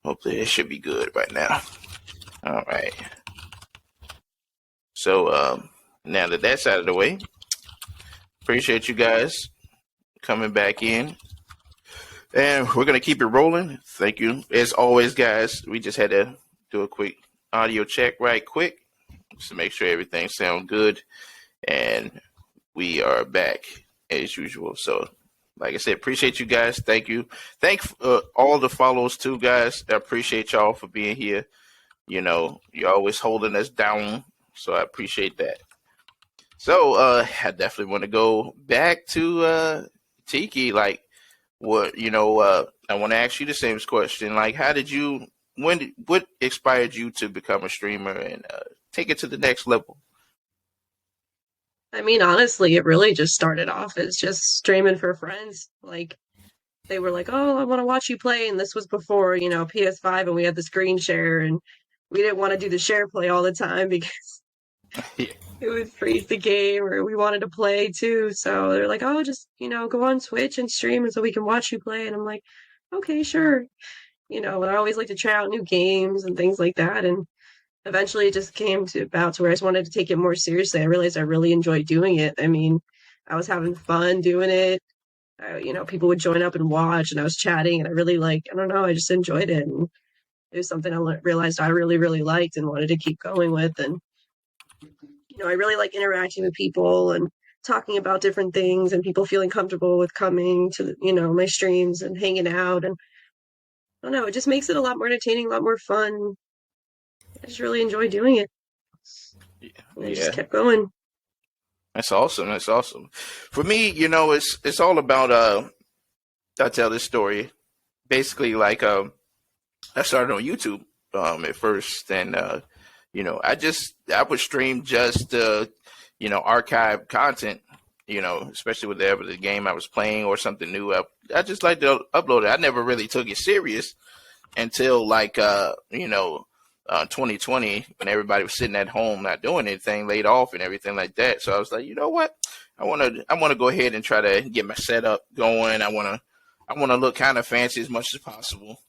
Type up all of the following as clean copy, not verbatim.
Hopefully it should be good right now. All right. So now that that's out of the way, appreciate you guys coming back in. And we're going to keep it rolling. Thank you. As always, guys, we just had to do a quick audio check right quick just to make sure everything sounds good. And we are back as usual. So, like I said, appreciate you guys. Thank you. Thank all the follows too, guys. I appreciate y'all for being here. You know, you're always holding us down. So I appreciate that. So I definitely want to go back to Tiki. Like, what, I want to ask you the same question. Like, what inspired you to become a streamer and take it to the next level? I mean, honestly, it really just started off as just streaming for friends. Like, they were like, oh, I want to watch you play. And this was before, PS5, and we had the screen share, and we didn't want to do the share play all the time because it would freeze the game, or we wanted to play too. So they're like, oh, just, go on Twitch and stream so we can watch you play. And I'm like, okay, sure. And I always like to try out new games and things like that. And eventually it just came to where I just wanted to take it more seriously. I realized I really enjoyed doing it. I mean, I was having fun doing it. People would join up and watch, and I was chatting, and I really I just enjoyed it. And it was something I realized I really, really liked and wanted to keep going with. And, I really like interacting with people and talking about different things, and people feeling comfortable with coming to, my streams and hanging out. And I don't know, it just makes it a lot more entertaining, a lot more fun. I just really enjoy doing it. And I just kept going. That's awesome. That's awesome. For me, it's all about, I'll tell this story. Basically, like, I started on YouTube at first, and, I would stream just, archive content, especially with the game I was playing or something new. I just like to upload it. I never really took it serious until 2020, when everybody was sitting at home not doing anything, laid off and everything like that. So I was like, you know what? I want to go ahead and try to get my setup going. I want to look kind of fancy as much as possible,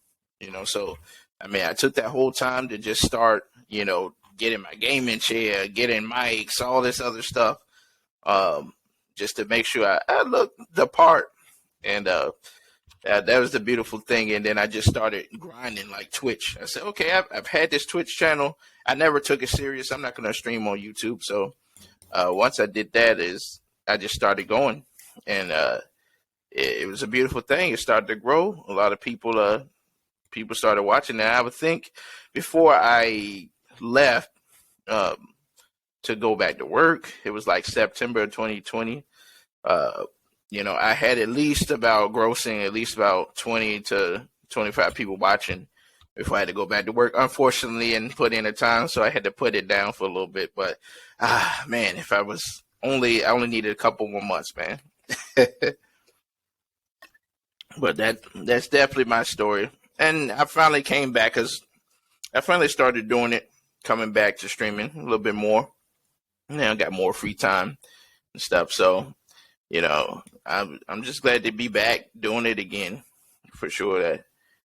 So I mean, I took that whole time to just start, getting my gaming chair, getting mics, all this other stuff, just to make sure I look the part. And that was the beautiful thing. And then I just started grinding like Twitch. I said, okay, I've had this Twitch channel. I never took it serious. I'm not going to stream on YouTube. So once I did that, I just started going. And it was a beautiful thing. It started to grow. A lot of people started watching that. I would think before I left to go back to work, it was like September of 2020. I had at least about 20 to 25 people watching before I had to go back to work, unfortunately, and put in a time. So I had to put it down for a little bit. But, man, I only needed a couple more months, man. But that's definitely my story. And I finally came back because I finally started doing it, coming back to streaming a little bit more. Now I got more free time and stuff. So, I'm just glad to be back doing it again, for sure.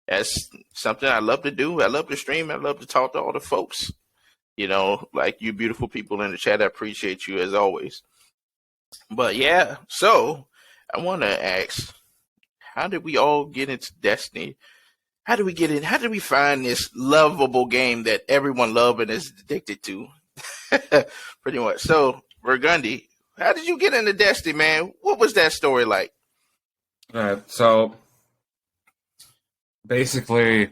That's something I love to do. I love to stream. I love to talk to all the folks, like you beautiful people in the chat. I appreciate you as always. But yeah, so I want to ask, how did we all get into Destiny? How did we get in? How did we find this lovable game that everyone loves and is addicted to? Pretty much. So, Burgundy, how did you get into Destiny, man? What was that story like? All right, so basically,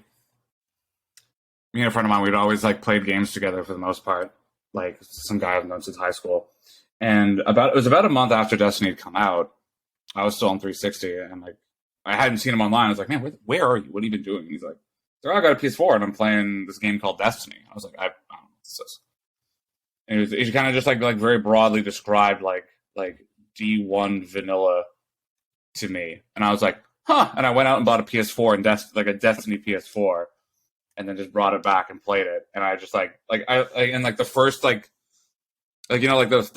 me and a friend of mine, we'd always played games together for the most part. Like some guy I've known since high school. And it was about a month after Destiny had come out. I was still on 360, and I hadn't seen him online. I was like, man, where are you? What have you been doing? And he's like, I got a PS4 and I'm playing this game called Destiny. I was like, I don't know what this is. And he kind of just like very broadly described like D1 vanilla to me, and I was like, huh. And I went out and bought a PS4 and a Destiny PS4, and then just brought it back and played it. And I just the first the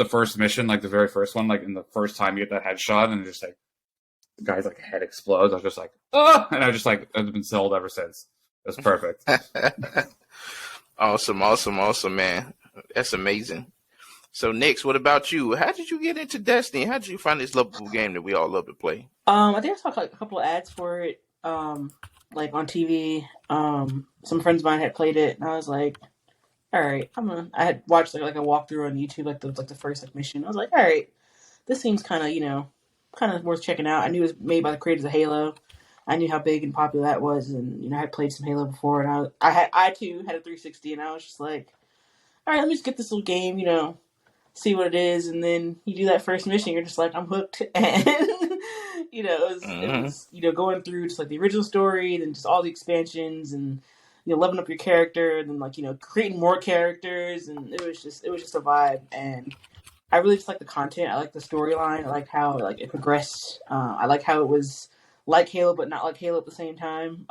first mission, the very first one, in the first time you get that headshot and just the guy's head explodes. I was just oh, and I just I've been sold ever since. That's perfect. Awesome, man. That's amazing. So, Nix, what about you? How did you get into Destiny? How did you find this lovable game that we all love to play? I think I saw like a couple of ads for it, like on TV. Some friends of mine had played it, and I was like, all right, I had watched like a walkthrough on YouTube, like the first like mission. I was like, all right, this seems kind of worth checking out. I knew it was made by the creators of Halo. I knew how big and popular that was, and I had played some Halo before, and I too had a 360, and I was just like, all right, let me just get this little game, see what it is, and then you do that first mission, you're just like, I'm hooked, and it was going through just like the original story, then just all the expansions, and leveling up your character, and then like creating more characters, and it was just a vibe, and I really just like the content. I like the storyline. I like how it progressed. I like how it was like Halo, but not like Halo at the same time.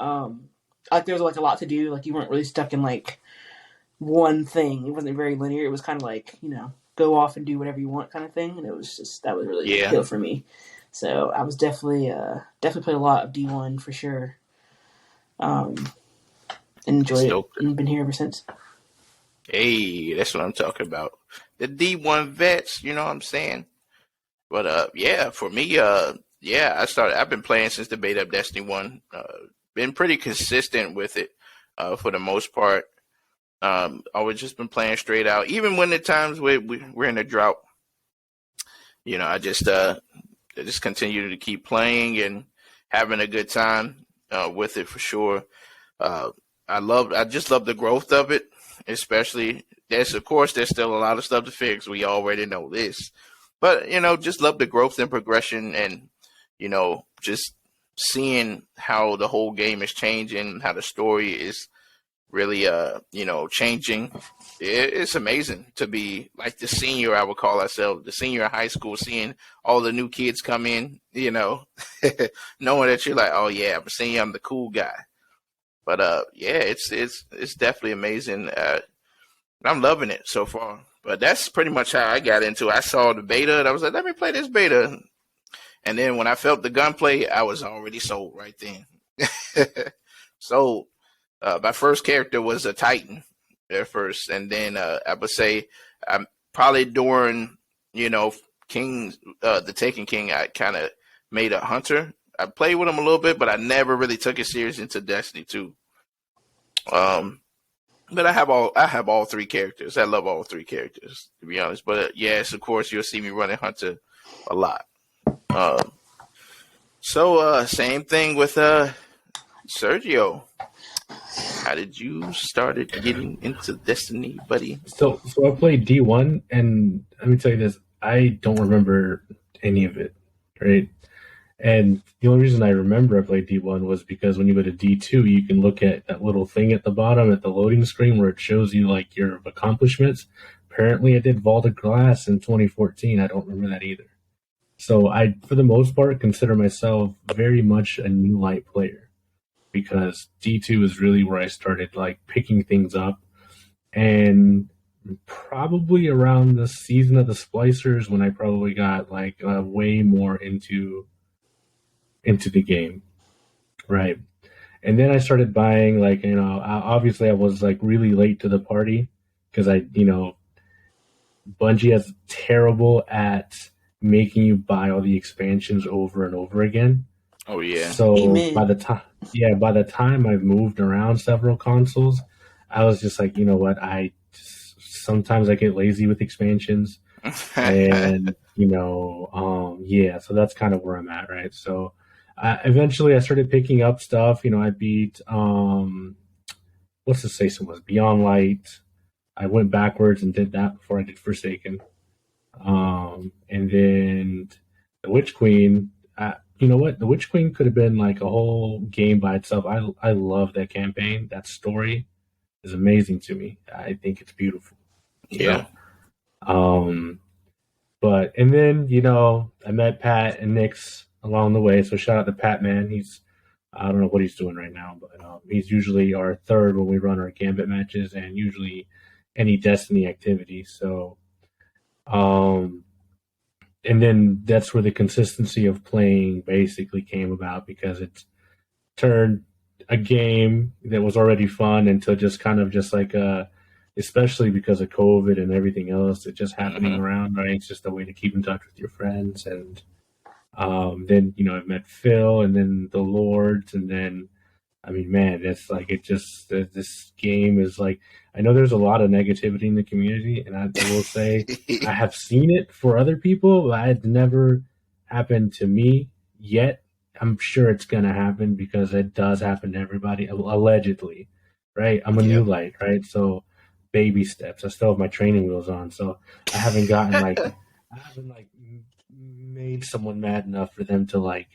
Like there was like a lot to do. Like you weren't really stuck in like one thing. It wasn't very linear. It was kind of like go off and do whatever you want kind of thing. And it was just that was really a deal for me. So I was definitely played a lot of D1 for sure. And enjoyed it and been here ever since. Hey, that's what I'm talking about. The D1 vets, you know what I'm saying? But yeah, for me, I've been playing since the beta of Destiny 1. Been pretty consistent with it for the most part. Always just been playing straight out. Even when the times we're in a drought, I just continue to keep playing and having a good time with it for sure. I just love the growth of it, especially. There's still a lot of stuff to fix. We already know this, but just love the growth and progression, and just seeing how the whole game is changing, how the story is really changing. It's amazing to be like the senior, I would call ourselves, the senior in high school, seeing all the new kids come in, knowing that you're like, oh yeah, I'm a senior, I'm the cool guy. But it's definitely amazing. I'm loving it so far. But that's pretty much how I got into it. I saw the beta and I was like, let me play this beta. And then when I felt the gunplay, I was already sold right then. So my first character was a Titan at first. And then I would say probably during, King, the Taken King, I kind of made a hunter. I played with him a little bit, but I never really took it serious into Destiny 2. But I have all three characters. I love all three characters, to be honest. But yes, of course, you'll see me running Hunter a lot. So same thing with Sergio. How did you started getting into Destiny, buddy? So I played D1, and let me tell you this: I don't remember any of it, right? And the only reason I remember I played D1 was because when you go to D2, you can look at that little thing at the bottom at the loading screen where it shows you like your accomplishments. Apparently, I did Vault of Glass in 2014. I don't remember that either. So I, for the most part, consider myself very much a new light player because D2 is really where I started like picking things up. And probably around the season of the Splicers when I probably got like way more into the game, right? And then I started buying like, obviously I was like really late to the party because Bungie is terrible at making you buy all the expansions over and over again. Oh yeah. So Amen. by the time I've moved around several consoles, I was just like, you know what? Sometimes I get lazy with expansions, and so that's kind of where I'm at, right? So eventually I started picking up stuff. I beat what's the Station was Beyond Light. I went backwards and did that before I did Forsaken. And then the Witch Queen. You know what? The Witch Queen could have been like a whole game by itself. I love that campaign. That story is amazing to me. I think it's beautiful. Yeah. But and then I met Pat and Nix along the way. So shout out to Pat, man. I don't know what he's doing right now, but he's usually our third when we run our Gambit matches and usually any Destiny activity. So, and then that's where the consistency of playing basically came about because it turned a game that was already fun into just kind of just like especially because of COVID and everything else, it's just happening around, right? It's just a way to keep in touch with your friends. And then, I've met Phil and then the Lords. And then, I mean, man, it's like, this game is like, I know there's a lot of negativity in the community. And I will say, I have seen it for other people, but it's never happened to me yet. I'm sure it's going to happen because it does happen to everybody, allegedly, right? I'm a new light, right? So baby steps. I still have my training wheels on, so I haven't gotten made someone mad enough for them to like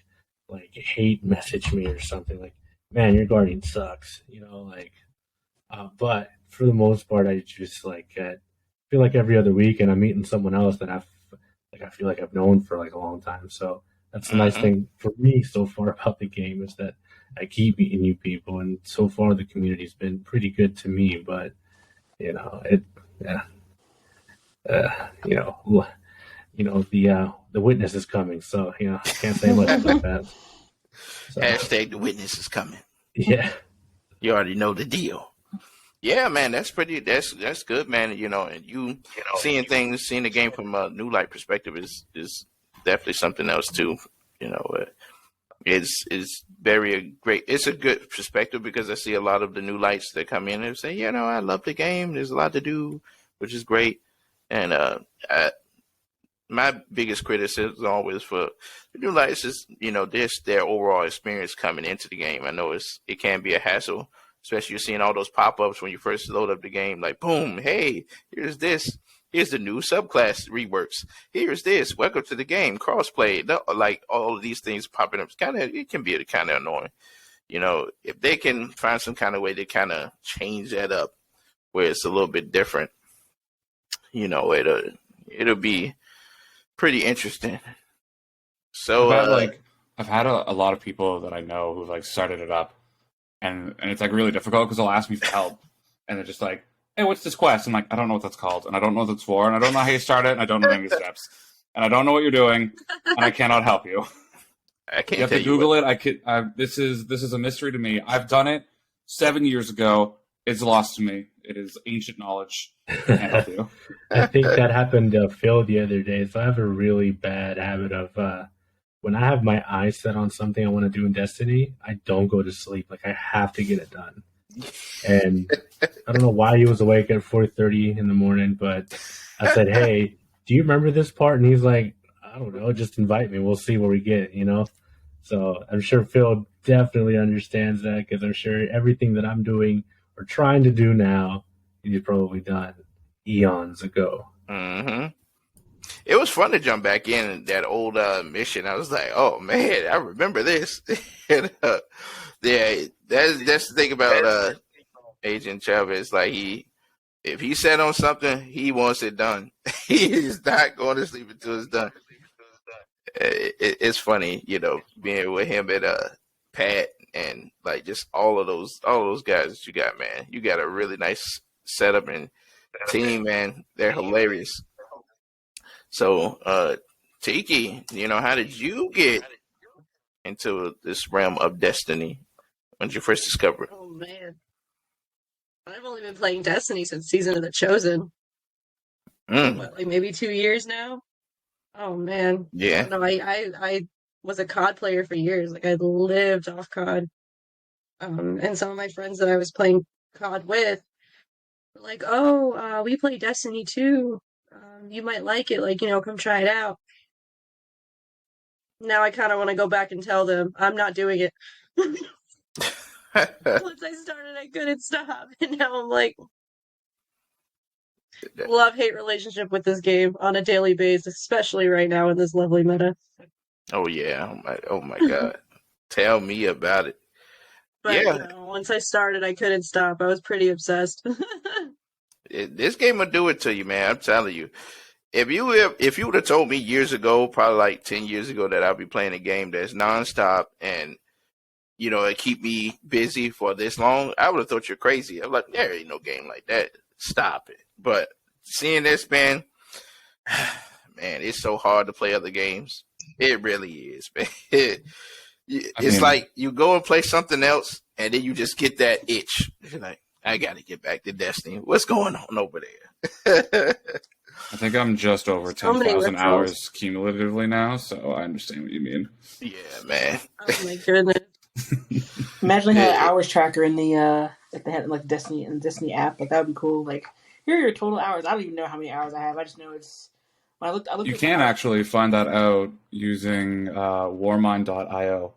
hate message me or something like, man, your Guardian sucks, but for the most part, I just feel like every other week, and I'm meeting someone else that I feel like I've known for like a long time. So that's the nice thing for me so far about the game is that I keep meeting new people, and so far the community's been pretty good to me. But the witness is coming, so I can't say much about that. So, Hashtag the witness is coming. Yeah, you already know the deal. Yeah, man, that's good, man. And seeing the game from a new light perspective is definitely something else too. It's very great. It's a good perspective because I see a lot of the new lights that come in and say, I love the game. There's a lot to do, which is great. And my biggest criticism always for the new lights is, their overall experience coming into the game. I know it can be a hassle, especially you're seeing all those pop-ups when you first load up the game, like, boom, hey, here's this. Here's the new subclass reworks. Here's this. Welcome to the game. Crossplay. Like all of these things popping up. It can be kind of annoying. If they can find some kind of way to kind of change that up where it's a little bit different, it'll be pretty interesting. So I've had a lot of people that I know who've started it up, and it's really difficult because they'll ask me for help, and they're just like, hey, what's this quest? I'm like, I don't know what that's called, and I don't know what that's for, and I don't know how you start it, and I don't know any steps, and I don't know what you're doing, and I cannot help you. I can't. You have to Google it. This is a mystery to me. I've done it 7 years ago. It's lost to me. It is ancient knowledge. I can't help you. I think that happened to Phil the other day. So I have a really bad habit of when I have my eyes set on something I want to do in Destiny, I don't go to sleep. I have to get it done. And I don't know why he was awake at 4:30 in the morning, but I said, hey, do you remember this part? And he's like, I don't know, just invite me. We'll see where we get, So I'm sure Phil definitely understands that because I'm sure everything that I'm doing or trying to do now, he's probably done eons ago. Mm-hmm. It was fun to jump back in that old mission. I was like, oh, man, I remember this. And, that's the thing about Agent Chavez. If he set on something, he wants it done. He is not going to sleep until it's done. It's funny, being with him at Pat and just all of those guys that you got, man. You got a really nice setup and team, man. They're hilarious. So, Tiki, how did you get into this realm of Destiny? When did you first discover it? Oh, man. I've only been playing Destiny since Season of the Chosen. Maybe 2 years now? Oh, man. Yeah. No, I was a COD player for years. I lived off COD. And some of my friends that I was playing COD with were like, oh, we play Destiny too. You might like it. Come try it out. Now I kind of want to go back and tell them I'm not doing it. Once I started, I couldn't stop. And now I'm like, love-hate relationship with this game on a daily basis, especially right now in this lovely meta. Oh, yeah. Oh, my God. Tell me about it. But, once I started, I couldn't stop. I was pretty obsessed. This game will do it to you, man. I'm telling you. If you would have told me years ago, probably 10 years ago, that I'd be playing a game that's nonstop and it keep me busy for this long, I would have thought you're crazy. I'm like, there ain't no game like that. Stop it. But seeing this, man, it's so hard to play other games. It really is, man. It's like you go and play something else, and then you just get that itch. You're like, I got to get back to Destiny. What's going on over there? I think I'm just over So many 10,000 retros. hours cumulatively now, so I understand what you mean. Yeah, man. Oh my goodness. Imagine Yeah. an hours tracker in the if they had like Destiny and Destiny app, like that would be cool. Like, here are your total hours. I don't even know how many hours I have. I just know it's. When I looked You at can the- actually find that out using warmind.io.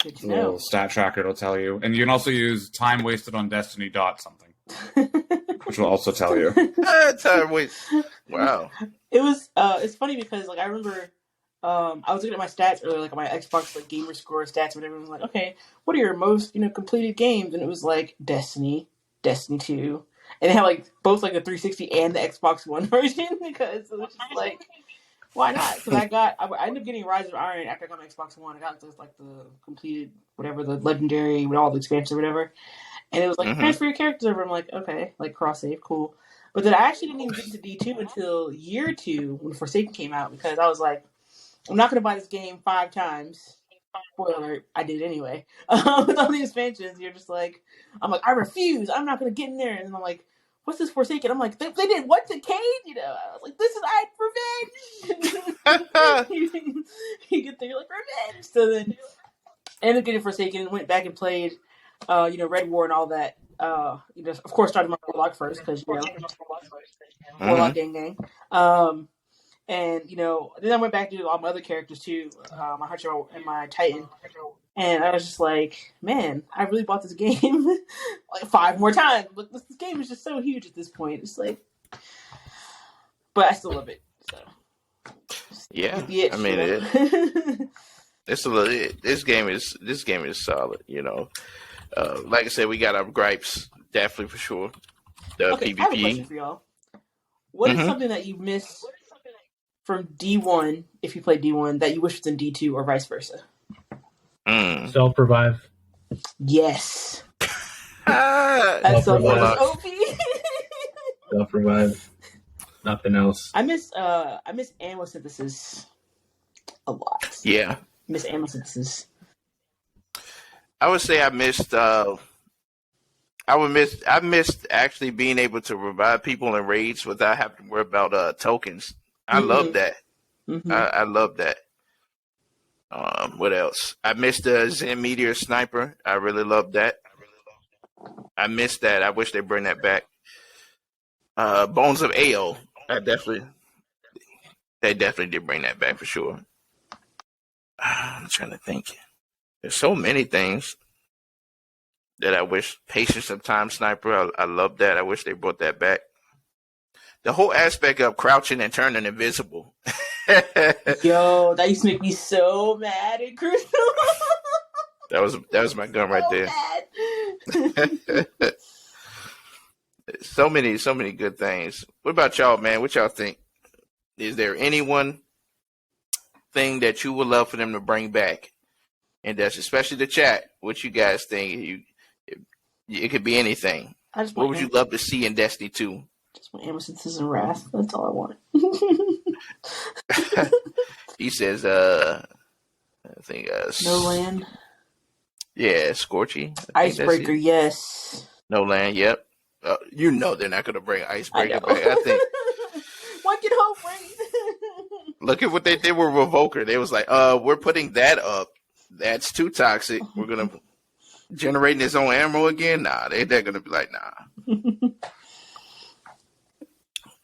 Good to The little know. stat tracker it'll tell you. And you can also use time wasted on Destiny dot something, which will also tell you. Time wait. Wow. It was it's funny because like I remember I was looking at my stats earlier, like on my Xbox like gamer score stats, and everyone was like, okay, what are your most completed games? And it was like Destiny, Destiny 2. And they had like both like the 360 and the Xbox One version because it was just like, why not? Because I ended up getting Rise of Iron after I got my Xbox One. I got just like the completed whatever, the legendary with all the expansions or whatever. And it was like transfer your characters over. I'm like, okay, like cross save, cool. But then I actually didn't even get into D2 until year 2 when Forsaken came out because I was like, I'm not going to buy this game 5 times. Spoiler alert, I did anyway. With all the expansions, you're just like, I'm like, I refuse. I'm not going to get in there. And I'm like, what's this Forsaken? I'm like, they did what to Cade? I was like, this is revenge. You get there, you're like, revenge. So then I ended up getting Forsaken, went back and played, Red War and all that. Of course, started my Warlock first because, Warlock gang. And then I went back to all my other characters too, my Hunter and my Titan, and I was just like, man, I really bought this game like 5 more times. But this game is just so huge at this point. It's like, but I still love it. So Yeah, get the itch, I mean, this game is solid. Like I said, we got our gripes, definitely for sure. The Okay, I have a question PvP. for y'all. What is something that you miss from D1, if you play D1, that you wish was in D2 or vice versa? Self-revive. Yes. Ah, That's so Self-revive. OP. Self-revive. Nothing else. I miss ammo synthesis a lot. yeah, Miss ammo synthesis. I would say I missed. I missed actually being able to revive people in raids without having to worry about tokens. I love that. Mm-hmm. I love that. What else? I missed the Zen Meteor Sniper. I really love that. I missed that. I wish they bring that back. Bones of AO. They definitely did bring that back for sure. I'm trying to think. There's so many things that I wish. Patience of Time Sniper. I love that. I wish they brought that back. The whole aspect of crouching and turning invisible. Yo, that used to make me so mad in Crucible. That was my gun right there. Mad. So many good things. What about y'all, man? What y'all think? Is there any one thing that you would love for them to bring back? And that's especially the chat. What you guys think? It could be anything. What would you love to see in Destiny 2? Just want ammo synthesis and wrath. That's all I want. He says, I think, No land. Yeah, Scorchy. Icebreaker, yes. No land, yep. They're not going to bring Icebreaker back. I think. What can hope bring? Look at what they did with Revoker. They was like, we're putting that up. That's too toxic. We're going to generating his own ammo again. Nah, they're going to be like, nah.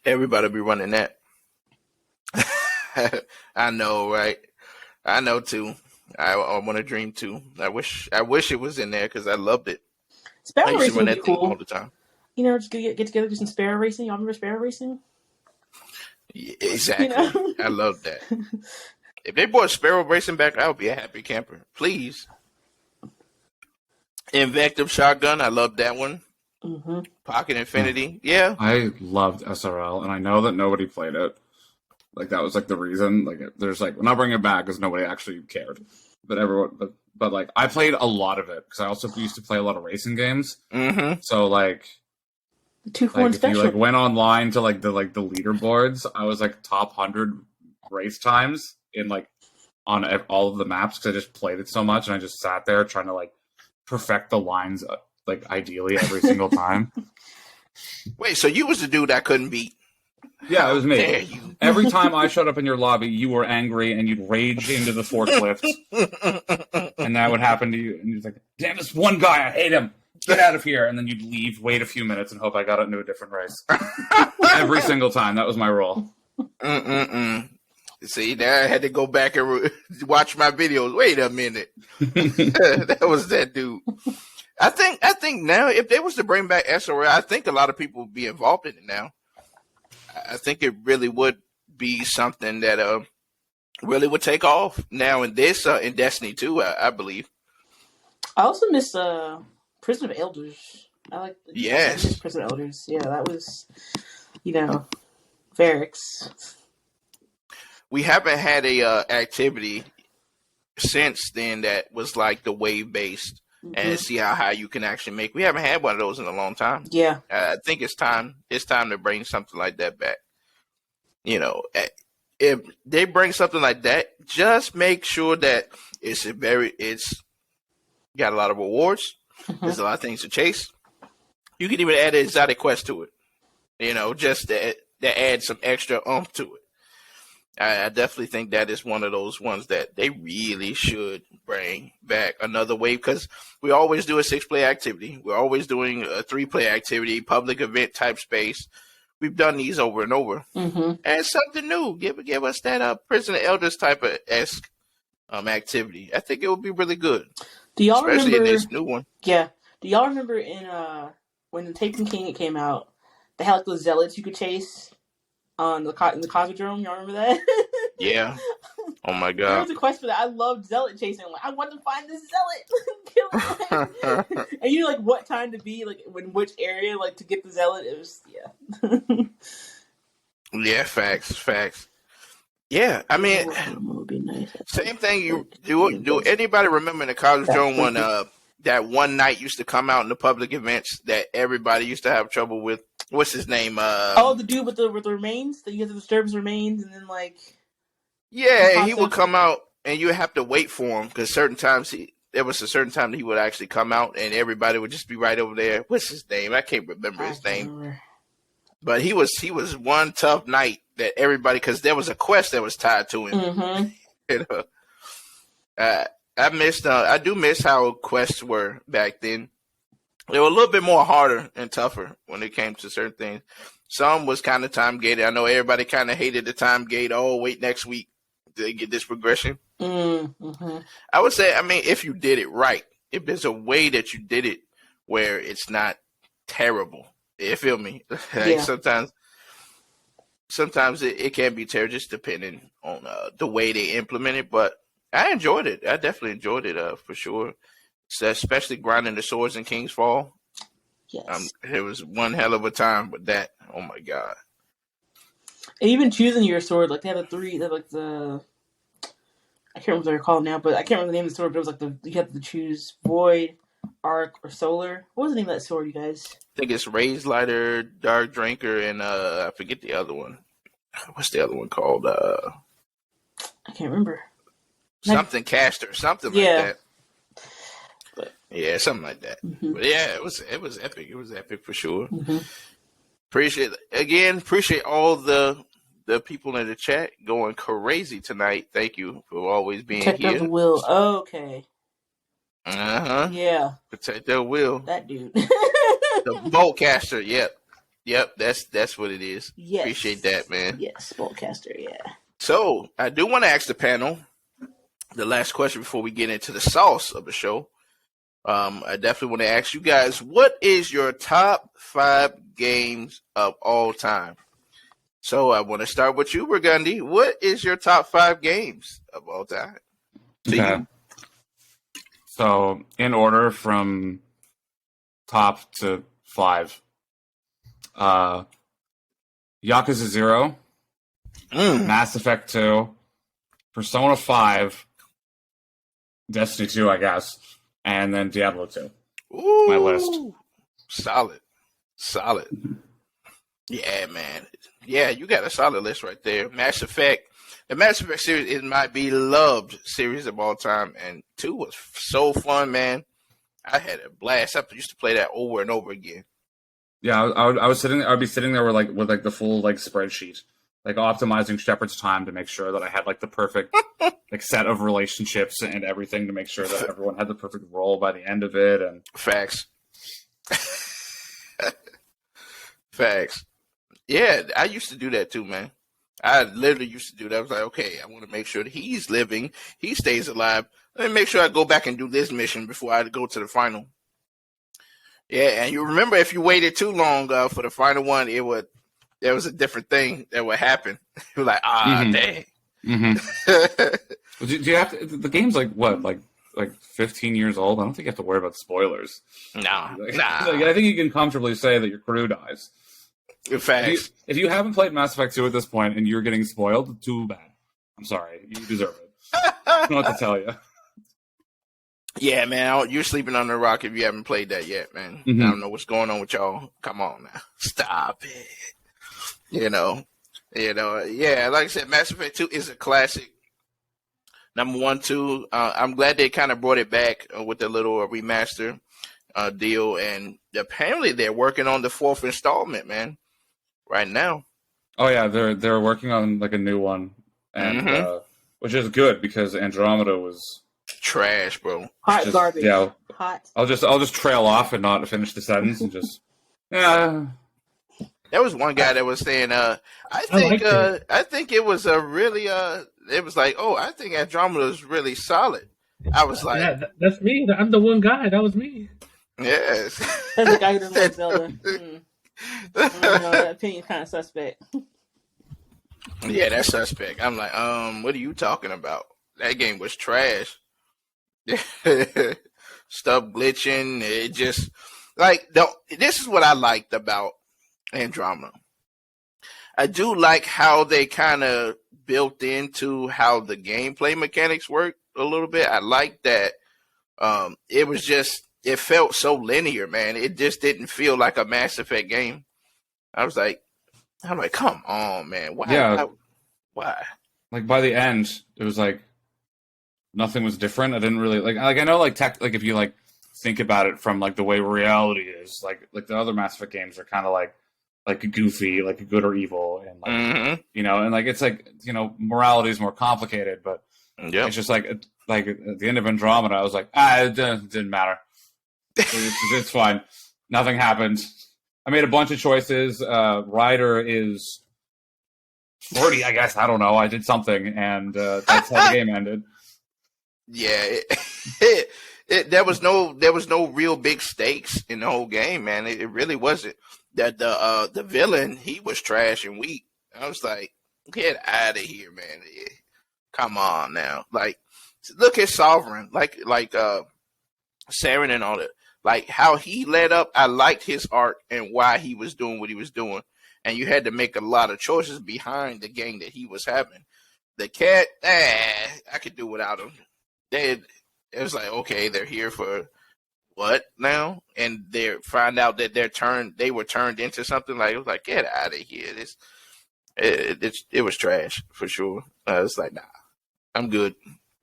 Everybody be running that. I know, right? I know too. I want to dream too. I wish it was in there because I loved it. I Sparrow used to racing run would be that thing all cool. the time. Just get together, do some sparrow racing. Y'all remember sparrow racing? Yeah, exactly. I love that. If they brought Sparrow Racing back, I would be a happy camper. Please. Invective Shotgun, I love that one. Mm-hmm. Pocket Infinity, yeah. I loved SRL, and I know that nobody played it. Like, that was, like, the reason. Like, there's, like, we're not bringing it back because nobody actually cared. But everyone, but like, I played a lot of it because I also used to play a lot of racing games. Mm-hmm. So, like, 2-4 if special. you, like, went online to, like, the leaderboards, I was, like, top 100 race times in, like, on all of the maps because I just played it so much, and I just sat there trying perfect the lines like ideally every single time. Wait, so you was the dude I couldn't beat? Yeah, it was me. Dare you. Every time I showed up in your lobby, you were angry and you'd rage into the forklift, and that would happen to you. And you're like, "Damn, this one guy, I hate him. Get out of here!" And then you'd leave, wait a few minutes, and hope I got into a different race. Every single time, that was my role. See, now I had to go back and watch my videos. Wait a minute, that was that dude. I think now if they was to bring back SRL, I think a lot of people would be involved in it now. I think it really would be something that really would take off now in this in Destiny 2, I believe. I also miss Prison of Elders. I Yes. Prison of Elders. Yeah, that was, Varix. We haven't had a activity since then that was like the wave based and see how high you can actually make. We haven't had one of those in a long time. Yeah. I think it's time. It's time to bring something like that back. If they bring something like that, just make sure that it's got a lot of rewards. There's a lot of things to chase. You can even add an exotic quest to it. Just that add some extra oomph to it. I definitely think that is one of those ones that they really should bring back another wave, because we always do a 6-player activity. We're always doing a 3-player activity, public event type space. We've done these over and over. And something new. Give us that Prison of Elders type of esque activity. I think it would be really good. Do y'all especially remember in this new one? Yeah. Do y'all remember in when the Taken King came out, they had like those zealots you could chase in the Cosmodrome? Y'all remember that? Yeah. Oh my There god. was a quest for that. I loved zealot chasing. Like, I want to find this zealot, kill him. And you know, like what time to be, like in which area, like to get the zealot. It was Yeah, facts. Yeah, I mean, would be nice. same thing. You do anybody remember in the Cosmodrome when that one night used to come out in the public events that everybody used to have trouble with? What's his name? The dude with the remains that you have to disturb his remains, and then like. Yeah, he would come out, and you would have to wait for him because certain times there was a certain time that he would actually come out, and everybody would just be right over there. What's his name? I can't remember his name. But he was one tough night that everybody, because there was a quest that was tied to him. I do miss how quests were back then. They were a little bit more harder and tougher when it came to certain things. Some was kind of time gated. I know everybody kind of hated the time gate. Oh, wait, next week to get this progression. I would say, I mean, if you did it right, if there's a way that you did it where it's not terrible, you feel me? Like sometimes it can be terrible, just depending on the way they implement it. But I enjoyed it. I definitely enjoyed it for sure. So especially grinding the swords in King's Fall. Yes. It was one hell of a time with that. Oh my god. And even choosing your sword, like they have I can't remember what they're called now, but I can't remember the name of the sword, but it was like you had to choose Void, Arc, or Solar. What was the name of that sword, you guys? I think it's Raise Lighter, Dark Drinker, and I forget the other one. What's the other one called? I can't remember. Something Caster, something like that. Yeah, something like that. But yeah, it was epic. It was epic for sure. Appreciate all the people in the chat going crazy tonight. Thank you for always being Protect here. the will. Okay. Yeah. Protect their will. That dude. The Boltcaster. Yep. That's what it is. Yes. Appreciate that, man. Yes, Boltcaster. Yeah. So I do want to ask the panel the last question before we get into the sauce of the show. I definitely want to ask you guys, what is your top 5 games of all time? So I want to start with you, Burgundy. What is your top 5 games of all time? Okay. So in order from top to 5, Yakuza 0, Mass Effect 2, Persona 5, Destiny 2, I guess, and then Diablo 2. Ooh, my list. Solid. Yeah, man. Yeah, you got a solid list right there. Mass Effect. The Mass Effect series is my beloved series of all time, and 2 was so fun, man. I had a blast. I used to play that over and over again. Yeah, I'd be sitting there with the full like spreadsheet, like optimizing Shepard's time to make sure that I had like the perfect like set of relationships and everything to make sure that everyone had the perfect role by the end of it. And Facts. Facts. Yeah, I used to do that too, man. I literally used to do that. I was like, okay, I want to make sure that he's living, he stays alive. Let me make sure I go back and do this mission before I go to the final. Yeah, and you remember if you waited too long for the final one, there was a different thing that would happen. You're like, dang. Mm-hmm. Do you have to? The game's like what, like 15 years old? I don't think you have to worry about spoilers. Nah. Like, I think you can comfortably say that your crew dies. In fact, if you haven't played Mass Effect 2 at this point and you're getting spoiled, too bad. I'm sorry. You deserve it. I don't know what to tell you. Yeah, man, you're sleeping under a rock if you haven't played that yet, man. Mm-hmm. I don't know what's going on with y'all. Come on now. Stop it. Yeah, like I said, Mass Effect 2 is a classic. Number 1, 2. I'm glad they kind of brought it back with the little remaster deal, and apparently they're working on the 4th installment, man, right now. Oh yeah, they're working on like a new one, and which is good because Andromeda was trash, bro. Hot garbage. Yeah, hot. I'll just trail off and not finish the sentence and just yeah. There was one guy that was saying, I think it was a really, it was like, oh, I think Andromeda is really solid. I was like, yeah, that's me. I'm the one guy. That was me. Yes. That's the guy who doesn't like Zelda. I don't know, that opinion's kind of suspect. Yeah, that's suspect. I'm like, what are you talking about? That game was trash. Stuff glitching. It just this is what I liked about Andromeda. I do like how they kind of built into how the gameplay mechanics work a little bit. I like that. It felt so linear, man. It just didn't feel like a Mass Effect game. I'm like, come on, man. Why? Yeah. Why? Like by the end, it was like nothing was different. I didn't really like I know like if you like think about it from like the way reality is, like the other Mass Effect games are kind of like goofy, like good or evil, and like and like it's like morality is more complicated, but it's just like at the end of Andromeda, I was like, it didn't matter. It's fine. Nothing happened. I made a bunch of choices. Ryder is 40, I guess. I don't know. I did something, and that's how the game ended. Yeah, there was no real big stakes in the whole game, man. It really wasn't. That the villain, he was trash and weak. I was like, get out of here, man. Come on now. Like, look at Sovereign, like Saren and all that. Like how he led up, I liked his arc and why he was doing what he was doing. And you had to make a lot of choices behind the gang that he was having. The cat, I could do without him. It was like, okay, they're here for what now? And they find out that they were turned into something. Like, it was like, get out of here. It was trash for sure. I was like, nah, I'm good.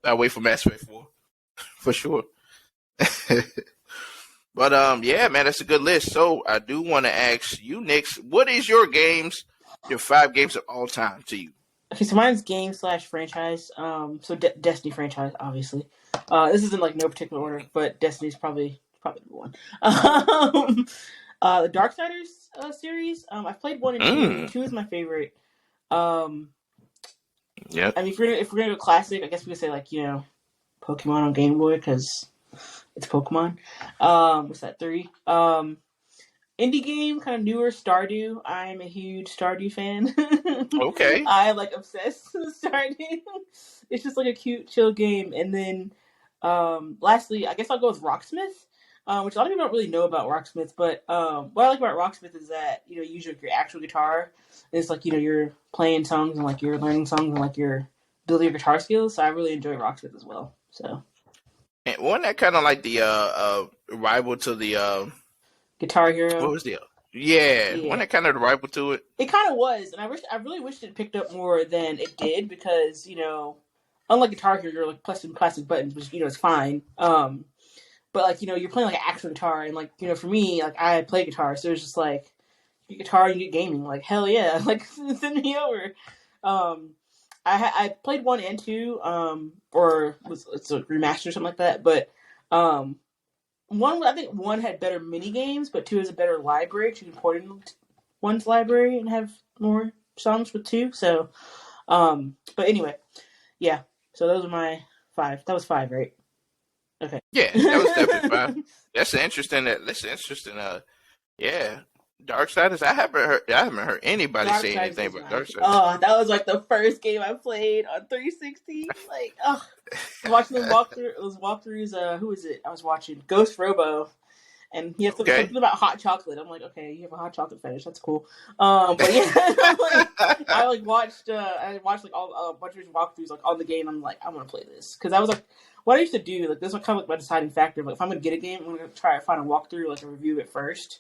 I'll wait for Mass Effect 4 for sure. But yeah, man, that's a good list. So I do want to ask you, Nix, what is your 5 games of all time to you? Okay, so mine's game/franchise. So Destiny franchise, obviously. This is in like no particular order, but Destiny's probably number 1. The Darksiders series. I've played 1 and 2. 2 is my favorite. Yeah. I mean, if we're gonna go classic, I guess we could say like Pokemon on Game Boy because it's Pokemon. What's that? 3. Indie game, kind of newer, Stardew. I'm a huge Stardew fan. Okay. I'm like obsessed with Stardew. It's just like a cute, chill game. And then lastly, I guess I'll go with Rocksmith, which a lot of people don't really know about Rocksmith. But what I like about Rocksmith is that you use your actual guitar. And it's like you're playing songs and like you're learning songs and like you're building your guitar skills. So I really enjoy Rocksmith as well. So. And wasn't that kind of like the rival to the Guitar Hero? What was the? Yeah, wasn't that kind of the rival to it? It kind of was, and I really wished it picked up more than it did because unlike Guitar Hero, you're like pressing plastic buttons, which it's fine. but like, you know, you're playing like an actual guitar, and like, you know, for me, like I play guitar, so it's just like you get guitar, you get gaming, like hell yeah, like send me over. I played 1 and 2, or it's a remaster or something like that, but 1, I think 1 had better mini games, but 2 has a better library. You can port in 1's library and have more songs with 2. So, but anyway, yeah. So those are my 5. That was 5, right? Okay. Yeah, that was definitely 5. That's interesting. Yeah. Darksiders. I haven't heard anybody say anything about Darksiders. Oh, that was like the first game I played on 360. Like, watching those walkthroughs. Who is it? I was watching Ghost Robo, and he has something about hot chocolate. I'm like, okay, you have a hot chocolate fetish. That's cool. But yeah, I watched like all a bunch of walkthroughs like on the game. I'm like, I want to play this because I was like, what I used to do, like this was kind of like my deciding factor. Like if I'm gonna get a game, I'm gonna try to find a walkthrough, like a review it first.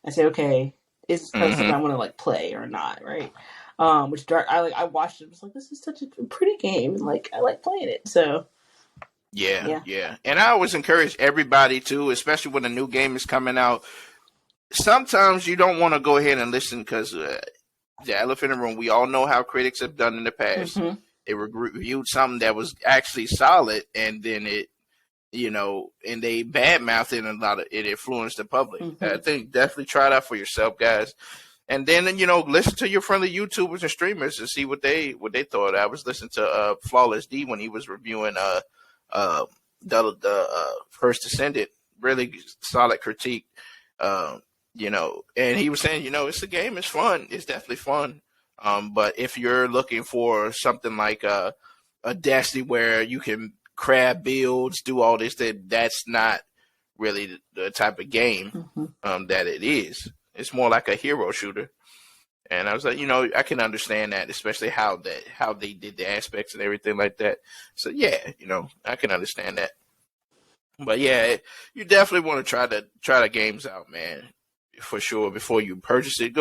I say, okay, is this something I want to like play or not, right? Which I watched it. I was like, this is such a pretty game, and like I like playing it. So yeah. And I always encourage everybody to, especially when a new game is coming out. Sometimes you don't want to go ahead and listen because the elephant in the room. We all know how critics have done in the past. Mm-hmm. They reviewed something that was actually solid, and then it. You know, and they badmouthed it, and a lot of it influenced the public. Mm-hmm. I think definitely try it out for yourself, guys. And then, you know, listen to your friendly YouTubers and streamers to see what they thought. I was listening to Flawless D when he was reviewing the First Descendant, really solid critique. You know, and he was saying, you know, it's a game, it's fun, it's definitely fun. But if you're looking for something like a Destiny where you can crab builds, do all this, that's not really the type of game that it is. It's more like a hero shooter. And I was like, you know, I can understand that, especially how they did the aspects and everything like that. So yeah, you know, I can understand that. But yeah, you definitely want to try the games out, man, for sure. Before you purchase it,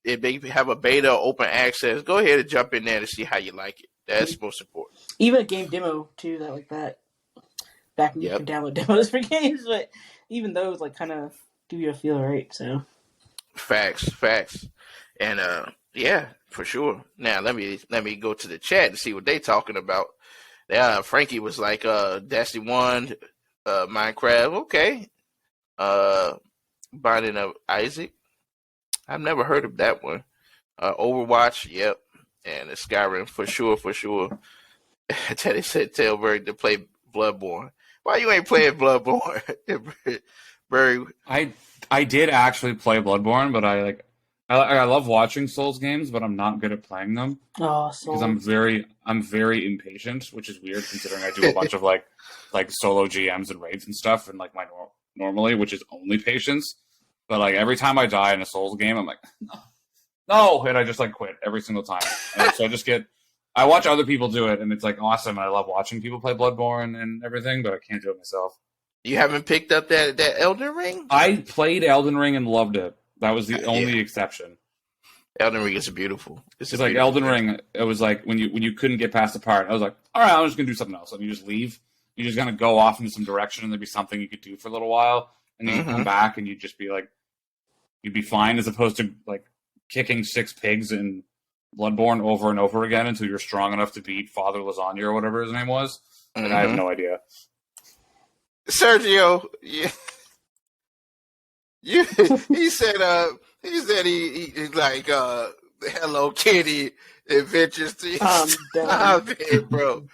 if they have a beta, open access, go ahead and jump in there to see how you like it. That's most important. Even a game demo too, that back when you could download demos for games, but even those like kind of give you a feel, right? So facts, and yeah, for sure. Now let me go to the chat and see what they talking about. Frankie was like, Destiny 1, Minecraft, okay. Binding of Isaac, I've never heard of that one. Overwatch, yep. And Skyrim, for sure. Teddy said, tell Berg to play Bloodborne. Why you ain't playing Bloodborne? Berg. I did actually play Bloodborne, but I love watching Souls games, but I'm not good at playing them. Oh, because I'm very impatient, which is weird considering I do a bunch of like solo GMs and raids and stuff, and like my normally, which is only patience. But like every time I die in a Souls game, I'm like, no, and I just like quit every single time. And so I watch other people do it, and it's like awesome. And I love watching people play Bloodborne and everything, but I can't do it myself. You haven't picked up that Elden Ring? I played Elden Ring and loved it. That was the only exception. Elden Ring is beautiful. It's like Elden Ring. It was like when you couldn't get past the part, I was like, all right, I'm just gonna do something else. And you just leave. You just gonna go off into some direction, and there'd be something you could do for a little while, and then you come back, and you'd just be like, you'd be fine, as opposed to like kicking 6 pigs in Bloodborne over and over again until you're strong enough to beat Father Lasagna or whatever his name was. And I have no idea. Sergio, yeah. He said he like Hello Kitty adventures to you. Stop it, bro.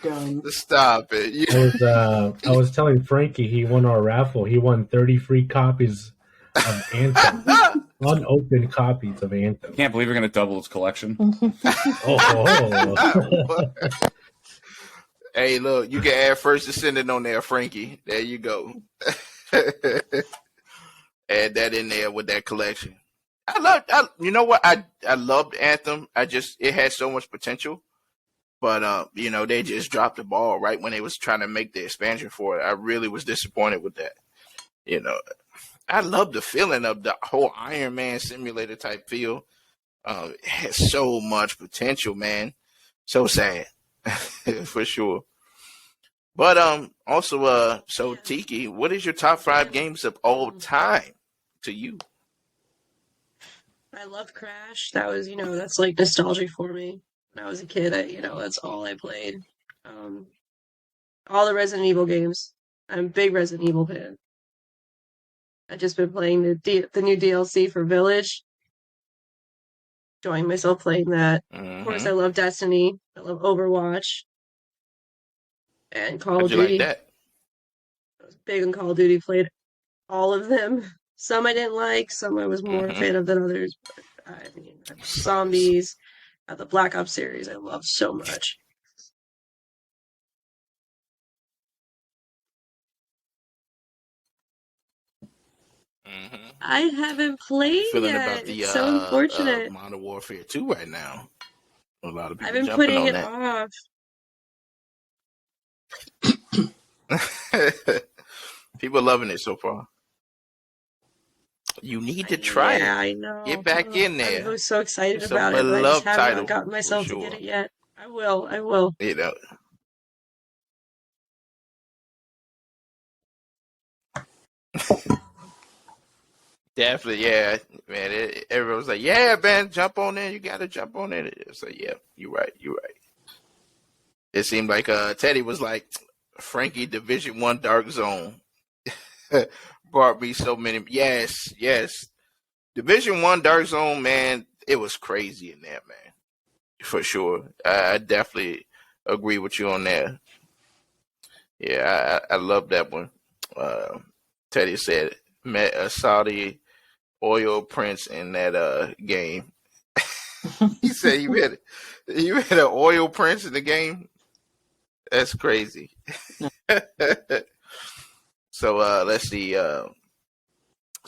Stop it. I was telling Frankie he won our raffle. He won 30 free copies of Anthem. Unopened copies of Anthem. Can't believe you're going to double its collection. Hey, look, you can add First Descendant on there, Frankie. There you go. Add that in there with that collection. You know what? I loved Anthem. It had so much potential, but you know, they just dropped the ball right when they was trying to make the expansion for it. I really was disappointed with that. You know, I love the feeling of the whole Iron Man simulator type feel. It has so much potential, man. So sad, for sure. But also so Tiki, what is your top 5 games of all time to you? I love Crash. That was, that's like nostalgic for me. When I was a kid, that's all I played. All the Resident Evil games. I'm a big Resident Evil fan. I've just been playing the new DLC for Village. Enjoying myself playing that. Mm-hmm. Of course, I love Destiny. I love Overwatch. And Call of How'd you Duty. like that? I was big on Call of Duty. Played all of them. Some I didn't like. Some I was more a fan of than others. But, Zombies. The Black Ops series I love so much. Mm-hmm. I haven't played Feeling yet. about the It's so unfortunate. Modern Warfare 2 right now. A lot of people I've been jumping putting on it that. People loving it so far. You need to try Yeah, it. I know. Get back in there. I was so excited It's a about it, but I beloved just have title, not gotten for myself to sure. get it yet. I will. You know. Definitely, yeah, man. Everyone was like, "Yeah, man, jump on there. You got to jump on it." It's like, "Yeah, you're right. It seemed like Teddy was like, "Frankie, Division 1 Dark Zone brought me so many." Yes. Division 1 Dark Zone, man. It was crazy in there, man. For sure. I definitely agree with you on that. Yeah, I love that one. Teddy said, met a Saudi oil prince in that game. He said you had an oil prince in the game? That's crazy. So let's see.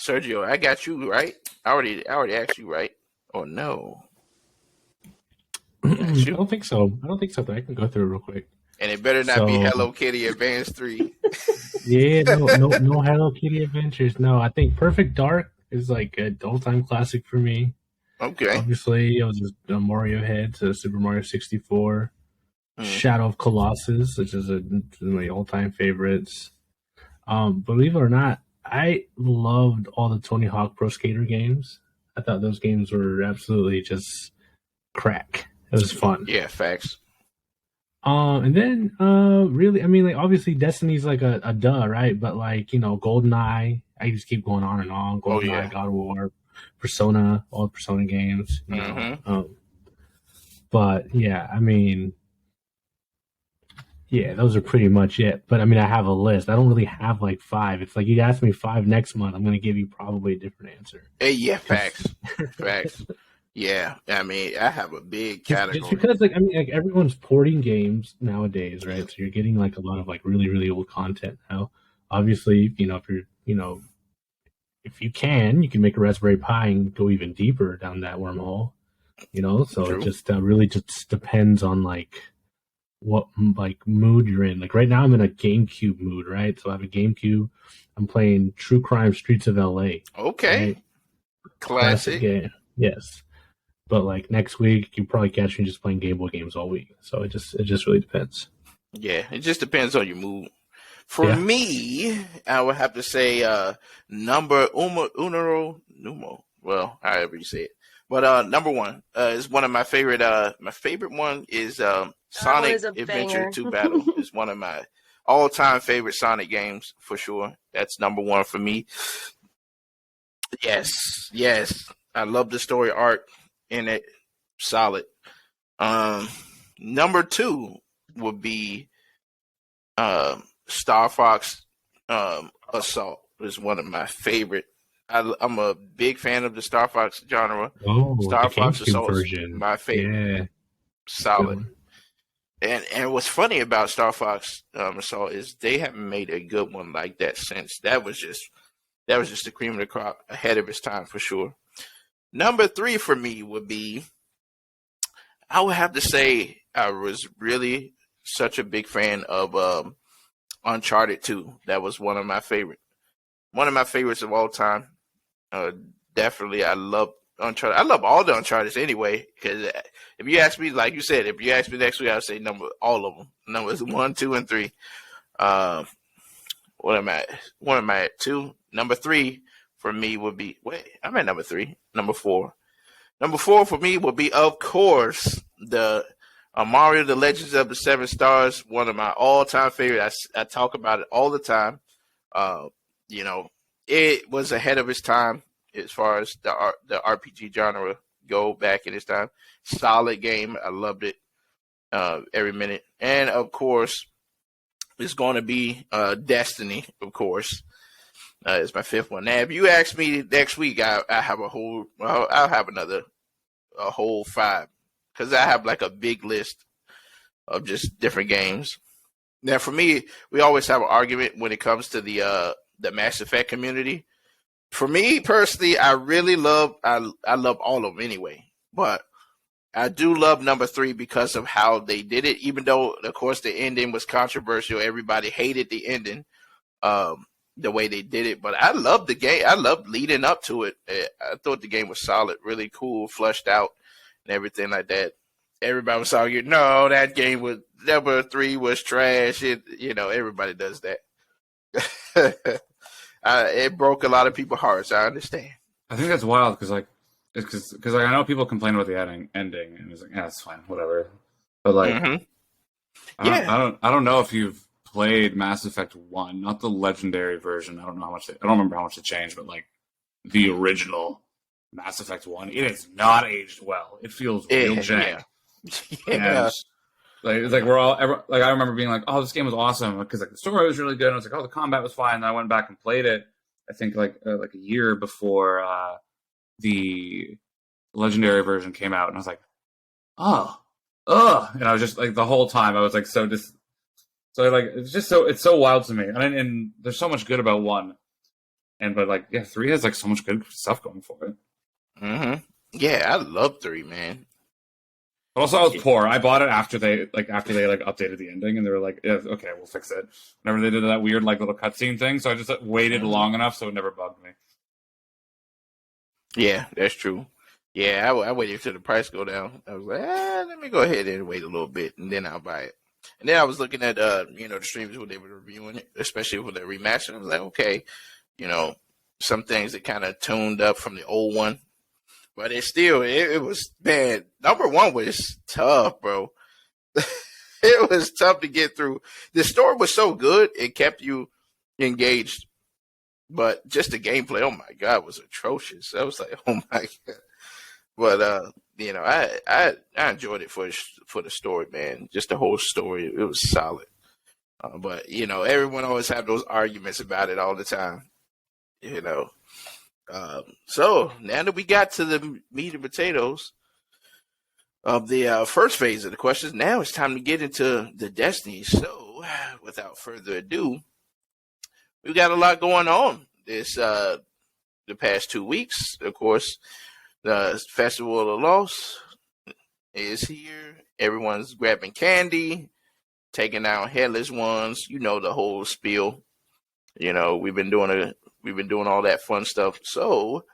Sergio, I got you, right? I already asked you, right? Or no? I don't think so. But I can go through it real quick. And it better not be Hello Kitty Advance 3. Yeah, no Hello Kitty Adventures. No, I think Perfect Dark is like an all-time classic for me. Okay. Obviously, I was a Mario head to Super Mario 64. Shadow of Colossus, which is one of my all-time favorites. Believe it or not, I loved all the Tony Hawk Pro Skater games. I thought those games were absolutely just crack. It was fun. Yeah, facts. And then, really, I mean, like, obviously Destiny's like a duh, right? But like, GoldenEye, I just keep going on and on. GoldenEye, God of War, Persona, all the Persona games, you know. But yeah, I mean, yeah, those are pretty much it. But I mean, I have a list. I don't really have like 5. It's like you ask me 5 next month, I'm going to give you probably a different answer. Yeah, facts. Facts. Yeah, I mean, I have a big category. Just because, like, I mean, like everyone's porting games nowadays, right? So you're getting like a lot of like really, really old content now. Obviously, if you're, if you can make a Raspberry Pi and go even deeper down that wormhole, So True. It just really just depends on like what like mood you're in. Like right now, I'm in a GameCube mood, right? So I have a GameCube. I'm playing True Crime Streets of LA. Okay, right? Classic game. Yes. But like next week, you probably catch me just playing Game Boy games all week. So it just really depends. Yeah, it just depends on your mood. For me, I would have to say number uno. Well, however you say it. But number 1 is one of my favorite. My favorite one is Sonic Adventure 2 Battle. It's one of my all-time favorite Sonic games for sure. That's number 1 for me. Yes. I love the story arc in it. Solid. Number 2 would be Star Fox Assault. Is one of my favorite. I'm a big fan of the Star Fox genre. Star Fox Assault is my favorite. Yeah. Solid. And what's funny about Star Fox Assault is they haven't made a good one like that since. That was just the cream of the crop, ahead of its time for sure. Number 3 for me would be, I would have to say I was really such a big fan of Uncharted 2. That was one of my favorites of all time. Definitely, I love Uncharted. I love all the Uncharted anyway, because if you ask me, like you said, if you ask me next week, I would say all of them. Numbers 1, 2, and 3. What am I? What am I at? 2. Number 3 for me would be. Wait, I'm at number 3. Number 4. Number 4 for me would be, of course, the Mario: The Legends of the Seven Stars. One of my all-time favorites. I talk about it all the time. You know, it was ahead of its time as far as the RPG genre go back in its time. Solid game. I loved it every minute. And of course, it's going to be Destiny. Of course, it's my 5th one. Now, if you ask me next week, I have I'll have a whole 5, because I have like a big list of just different games. Now, for me, we always have an argument when it comes to the Mass Effect community. For me personally, I really love I love all of them anyway, but I do love number 3 because of how they did it. Even though, of course, the ending was controversial, everybody hated the ending, the way they did it. But I loved the game. I loved leading up to it. I thought the game was solid, really cool, flushed out, and everything like that. Everybody was arguing, no, that game was number 3 was trash. Everybody does that. It broke a lot of people's hearts. I understand. I think that's wild because I know people complain about the ending, and it's like, yeah, it's fine, whatever. But like, I don't know if you've played Mass Effect 1, not the legendary version. I don't remember how much it changed, but like the original Mass Effect 1, it has not aged well. It feels real jank. Yeah. It's like I remember being like, oh, this game was awesome because like the story was really good. And I was like, oh, the combat was fine. And I went back and played it. I think like a year before the legendary version came out, and I was like, and I was just like the whole time I was like so like it's so wild to me, and there's so much good about 1, but like 3 has like so much good stuff going for it. Mm-hmm. Yeah, I love 3, man. But also I was poor. I bought it after they updated the ending, and they were like, yeah, okay, we'll fix it. Whenever they did that weird like little cutscene thing, so I just waited long enough so it never bugged me. Yeah, that's true. Yeah, I waited till the price go down. I was like, let me go ahead and wait a little bit, and then I'll buy it. And then I was looking at the streams when they were reviewing it, especially with the remaster. I was like, okay, some things that kind of tuned up from the old one, but it was bad. Number 1 was tough, bro. It was tough to get through. The story was so good, it kept you engaged. But just the gameplay, oh my God, was atrocious. I was like, oh my God. But I enjoyed it for the story, man. Just the whole story, it was solid. But everyone always have those arguments about it all the time. So now that we got to the meat and potatoes of the first phase of the questions, now it's time to get into the Destiny. So without further ado, we've got a lot going on this the past 2 weeks. Of course, the Festival of the Lost is here. Everyone's grabbing candy, taking out headless ones. The whole spiel. We've been doing all that fun stuff. So,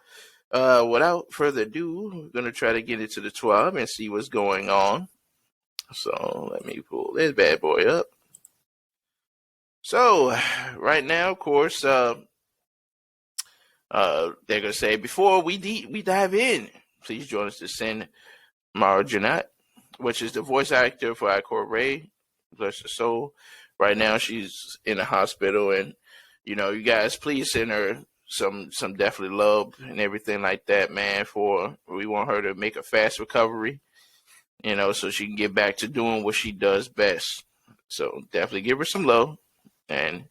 without further ado, we're gonna try to get into the 12 and see what's going on. So let me pull this bad boy up. So right now, of course, they're gonna say before we dive in, please join us to send Mara Janat, which is the voice actor for Icor Ray, bless her soul. Right now, she's in the hospital, and you guys, please send her some definitely love and everything like that, man. We want her to make a fast recovery, so she can get back to doing what she does best. So definitely give her some love. And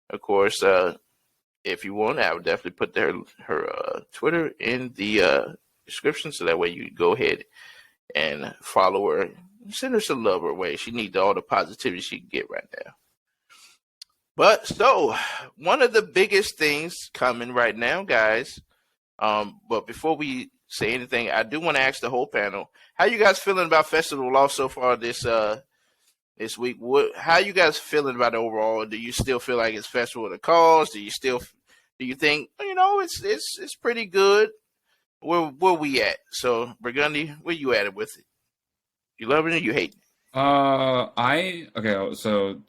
of course, if you want, I would definitely put her Twitter in the description, so that way you can go ahead and follow her. Send her some love her way. She needs all the positivity she can get right now. But so one of the biggest things coming right now, guys. But before we say anything, I do want to ask the whole panel: how you guys feeling about Festival of Lost so far this week? How you guys feeling about it overall? Do you still feel like it's Festival of the Cause? Do you think it's pretty good? Where we at? So Burgundy, where you at it with it? You loving it? You hate it? So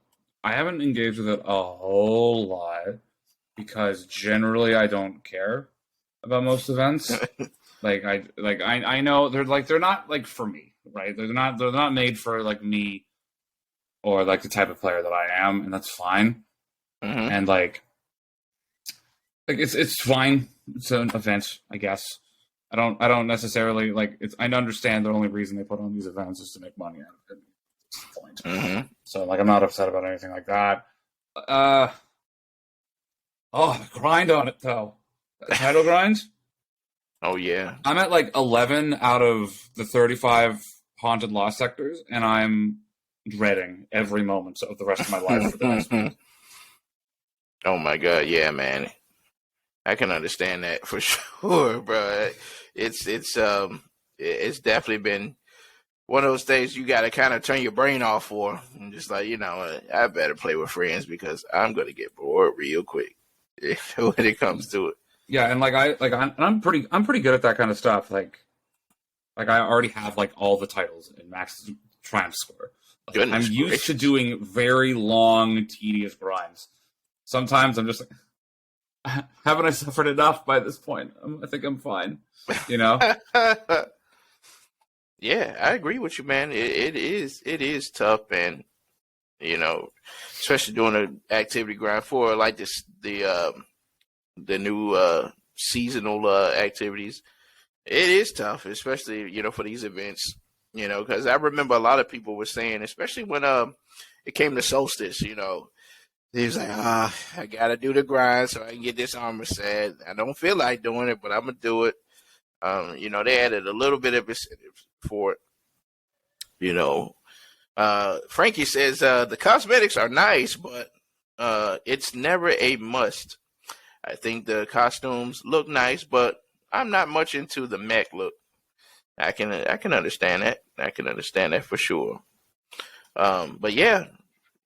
I haven't engaged with it a whole lot because generally I don't care about most events. I know they're not like for me, right? They're not made for like me or like the type of player that I am, and that's fine. Mm-hmm. And like it's fine. It's an event, I guess. I don't necessarily like it's. I understand the only reason they put on these events is to make money out of it. That's the point. Mm-hmm. So like I'm not upset about anything like that. The grind on it though. Title grind. Oh yeah. I'm at like 11 out of the 35 haunted lost sectors, and I'm dreading every moment of the rest of my life for the next month. Oh my god, yeah, man. I can understand that for sure, bro. It's definitely been one of those things you got to kind of turn your brain off for, and just like I better play with friends because I'm gonna get bored real quick when it comes to it. Yeah, and I'm pretty good at that kind of stuff. Like I already have like all the titles in max triumph score. Goodness I'm used gracious. to doing very long, tedious grinds. Sometimes I'm just like, haven't I suffered enough by this point? I think I'm fine. Yeah, I agree with you, man. It is tough, and especially doing an activity grind for like this the new seasonal activities. It is tough, especially for these events. Because I remember a lot of people were saying, especially when it came to solstice, he was like, I gotta do the grind so I can get this armor set. I don't feel like doing it, but I'm gonna do it. They added a little bit of incentive for it. Frankie says the cosmetics are nice, but it's never a must. I think the costumes look nice, but I'm not much into the mech look. I can understand that. I can understand that for sure. But yeah,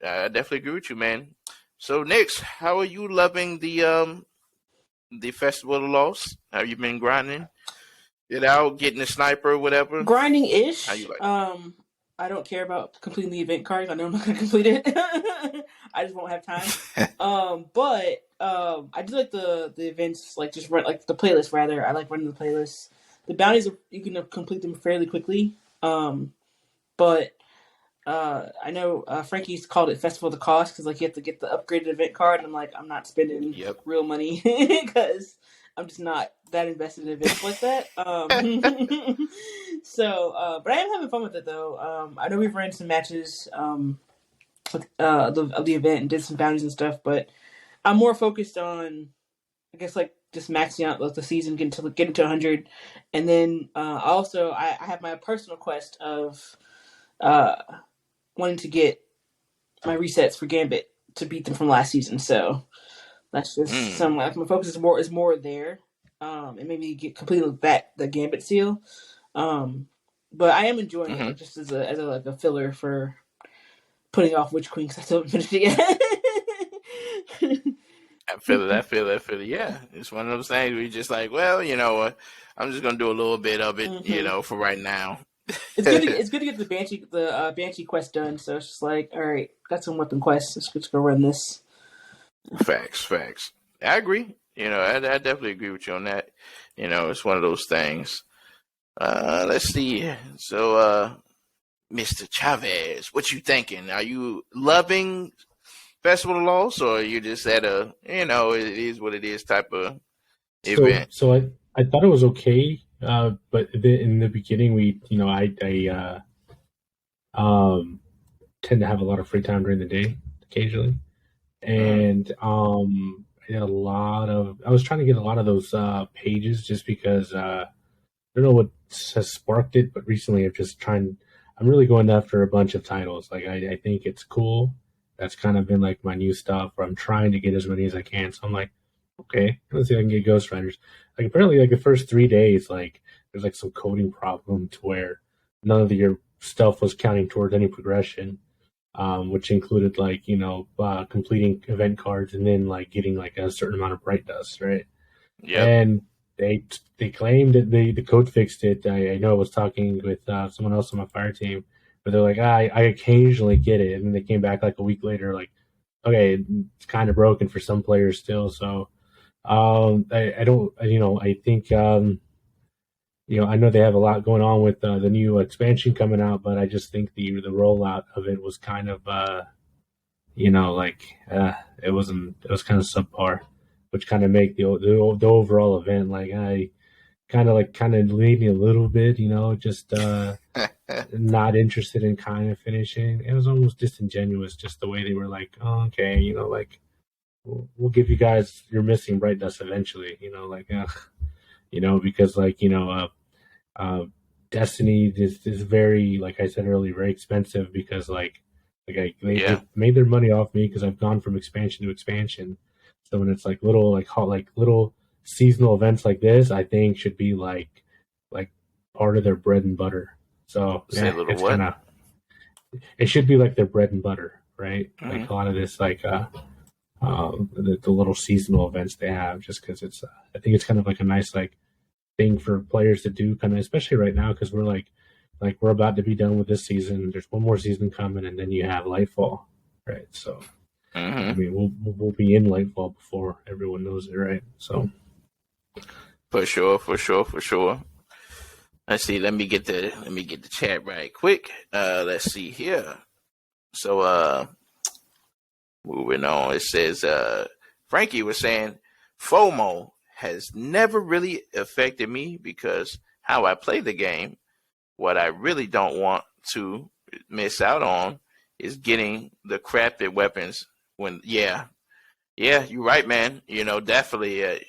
I definitely agree with you, man. So, Nix, how are you loving the Festival of the Lost? Have you been grinding it out, getting a sniper or whatever? Grinding-ish. How you like I don't care about completing the event cards. I know I'm not going to complete it. I just won't have time. But I do like the events, like just run like the playlist rather. I like running the playlist. The bounties you can complete them fairly quickly. But I know Frankie's called it Festival of the Cost because like you have to get the upgraded event card, and I'm like, I'm not spending real money because I'm just not that invested in events like that. So, but I am having fun with it though. I know we've ran some matches with, of the event and did some bounties and stuff, but I'm more focused on, I guess, like just maxing out like the season, getting to 100, and then also I have my personal quest of wanting to get my resets for Gambit to beat them from last season. So that's just some like my focus is more there, and maybe get completely the Gambit seal. But I am enjoying it just as a like a filler for putting off Witch Queen because I still haven't finished it yet. I feel it. Yeah, it's one of those things where you're just like, well, I'm just gonna do a little bit of it, for right now. It's good to get the Banshee quest done. So it's just like, all right, got some weapon quests. Let's go run this. Facts. I agree. I definitely agree with you on that. It's one of those things. Let's see. So, Mr. Chavez, what you thinking? Are you loving Festival of Lost, or are you just at a, it is what it is type of event? So I thought it was okay, but in the beginning, I tend to have a lot of free time during the day occasionally, and I was trying to get a lot of those pages just because I don't know what has sparked it, but recently I'm really going after a bunch of titles. Like I think it's cool. That's kind of been like my new stuff where I'm trying to get as many as I can. So I'm like, okay, let's see if I can get Ghost Riders. Like apparently like the first 3 days, like there's like some coding problem to where none of your stuff was counting towards any progression, which included like, completing event cards and then like getting like a certain amount of bright dust, right? Yeah. And they claimed that the code fixed it. I know I was talking with someone else on my fire team, but they're like, I occasionally get it. And then they came back like a week later, like, okay, it's kind of broken for some players still. So I don't, I think, I know they have a lot going on with the new expansion coming out, but I just think the rollout of it was kind of, it was kind of subpar, which kind of make the overall event I kind of leaning a little bit, just not interested in kind of finishing. It was almost disingenuous, just the way they were like, oh, okay, we'll give you guys your missing brightness eventually, because Destiny is very, like I said earlier, very expensive because they made their money off me because I've gone from expansion to expansion. So when it's little seasonal events like this, I think should be like part of their bread and butter. So it's kind of, it should be like their bread and butter, right? Mm-hmm. Like a lot of this, the little seasonal events they have, just because it's, I think it's kind of like a nice thing for players to do, kind of, especially right now because we're we're about to be done with this season. There's one more season coming, and then you have Lightfall, right? So, I mean, we'll be in Lightfall before everyone knows it, right? So, for sure. Let's see. Let me get the chat right quick. Let's see here. So, moving on. It says Frankie was saying FOMO has never really affected me because how I play the game. What I really don't want to miss out on is getting the crafted weapons when, yeah, you're right, man. Definitely,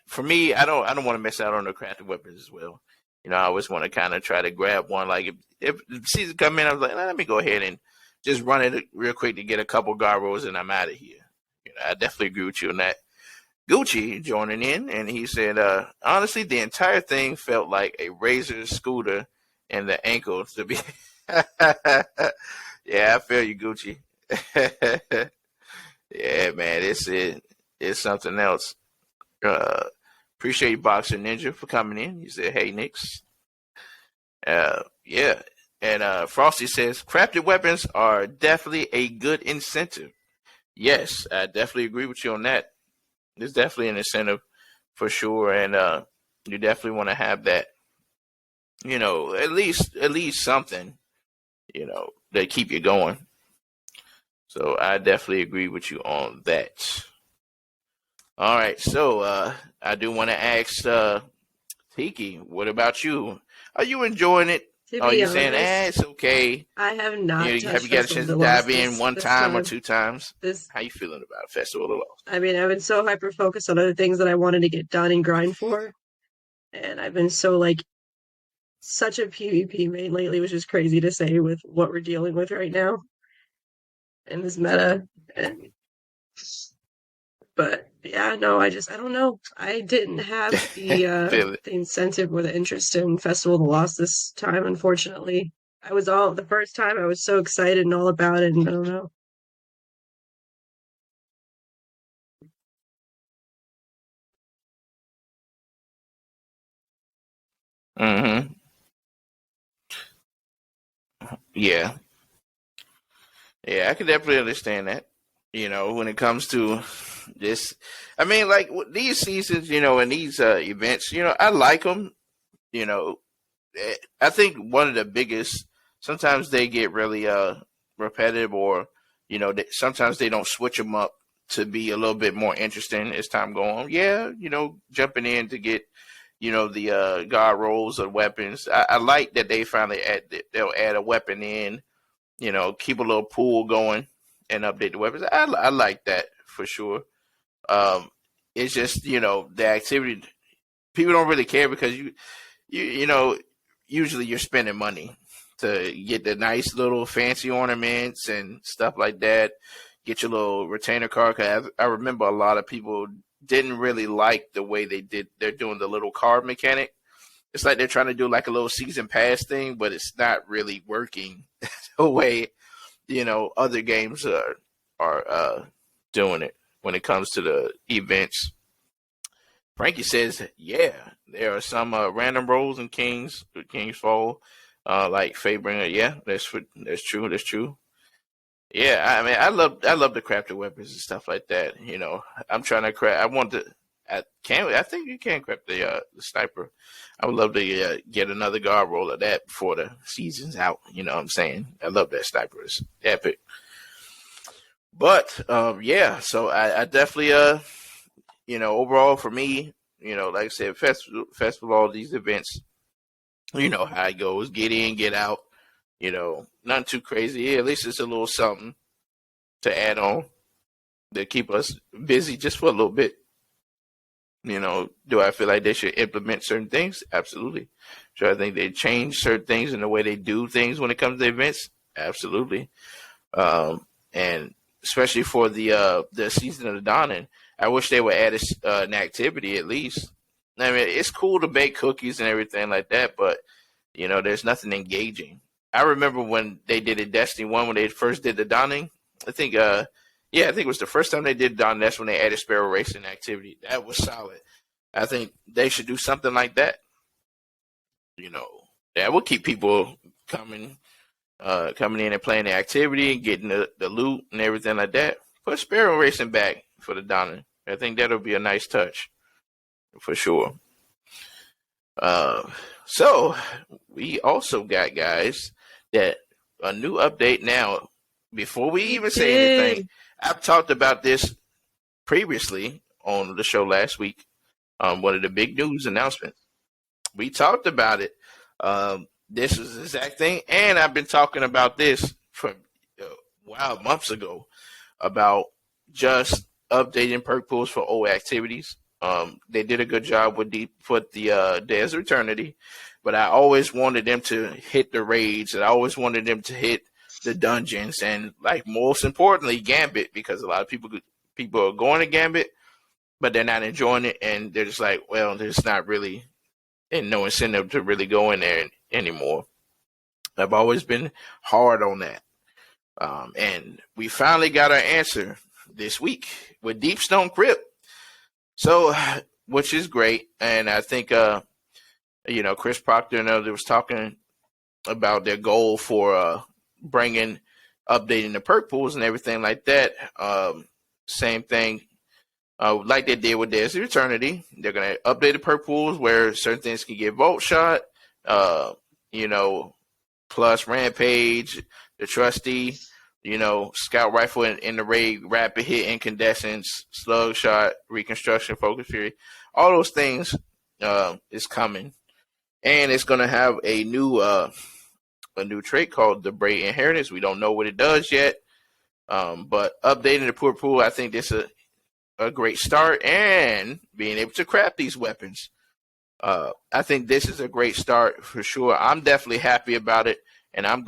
for me, I don't want to miss out on the crafted weapons as well. I always want to kind of try to grab one. Like if the season come in, I was like, let me go ahead and just run it real quick to get a couple guard rolls and I'm out of here. I definitely agree with you on that. Gucci joining in, and he said, honestly, the entire thing felt like a Razor scooter and the ankle to be. Yeah, I feel you, Gucci. Yeah, man, it's something else. Appreciate you, Boxer Ninja, for coming in. He said, hey, Nix. Yeah. And Frosty says, crafted weapons are definitely a good incentive. Yes, I definitely agree with you on that. There's definitely an incentive for sure, and you definitely want to have that. At least something, that keep you going. So I definitely agree with you on that. All right, so I do want to ask Tiki, what about you? Are you enjoying it? Are you saying, it's okay? I have not. Have you got a chance to dive in one time or two times? How you feeling about Festival of the Lost? I mean, I've been so hyper focused on other things that I wanted to get done and grind for, and I've been so such a PvP main lately, which is crazy to say with what we're dealing with right now in this meta. But yeah, no, I don't know. I didn't have the incentive or the interest in Festival of the Lost this time, unfortunately. The first time I was so excited and all about it, and I don't know. Mm-hmm. Yeah. Yeah, I can definitely understand that. When it comes to this, I mean, these seasons, and these events, I like them. I think one of the biggest, sometimes they get really repetitive, or sometimes they don't switch them up to be a little bit more interesting as time go on. Yeah, jumping in to get the guard rolls or weapons. I like that they finally they'll add a weapon in, keep a little pool going and update the weapons. I like that for sure. It's just, the activity, people don't really care because usually you're spending money to get the nice little fancy ornaments and stuff like that. Get your little retainer card. 'Cause I remember a lot of people didn't really like the way they're doing the little card mechanic. It's like they're trying to do like a little season pass thing, but it's not really working the way, other games are doing it when it comes to the events. Frankie says, yeah, there are some random rolls in King's Fall, like Fatebringer. Yeah, that's true. Yeah, I mean, I love the crafted weapons and stuff like that. You know, I'm trying to craft. I want to. I think you can craft the sniper. I would love to get another guard roll of that before the season's out. You know what I'm saying? I love that sniper. It's epic. But yeah, so I definitely overall for me, like I said, festival, all these events, you know how it goes. Get in, get out. Nothing too crazy. Yeah, at least it's a little something to add on to keep us busy just for a little bit. Do I feel like they should implement certain things? Absolutely. Should I think they change certain things in the way they do things when it comes to events? Absolutely. And especially for the season of the dawning, I wish they would add an activity at least. I mean, it's cool to bake cookies and everything like that, but there's nothing engaging. I remember when they did it Destiny 1 when they first did the dawning. I think it was the first time they did dawning. That's when they added sparrow racing activity. That was solid. I think they should do something like that. That will keep people coming in and playing the activity and getting the loot and everything like that. Put sparrow racing back for the dawning. I think that'll be a nice touch for sure. So we also got, guys, that a new update now. Before we even say anything, I've talked about this previously on the show last week. One of the big news announcements. We talked about it. This is the exact thing, and I've been talking about this for months ago about just updating perk pools for old activities. They did a good job with the Days of Eternity, but I always wanted them to hit the raids, and I always wanted them to hit the dungeons, and like most importantly, Gambit, because a lot of people are going to Gambit, but they're not enjoying it, and they're just like, well, there's not really no incentive to really go in there anymore. I've always been hard on that, and we finally got our answer this week with Deepstone Crypt. So, which is great, and I think Chris Proctor and others was talking about their goal for updating the perk pools and everything like that. Same thing, like they did with Days of Eternity. They're gonna update the perk pools where certain things can get Volt Shot, plus Rampage, the Trusty, Scout Rifle in the raid, Rapid Hit, Incandescence, Slug Shot, Reconstruction, Focus Fury. All those things is coming, and it's gonna have a new trait called the Bray Inheritance. We don't know what it does yet, but updating the perk pool, I think this is a great start, and being able to craft these weapons. I think this is a great start for sure. I'm definitely happy about it, and I'm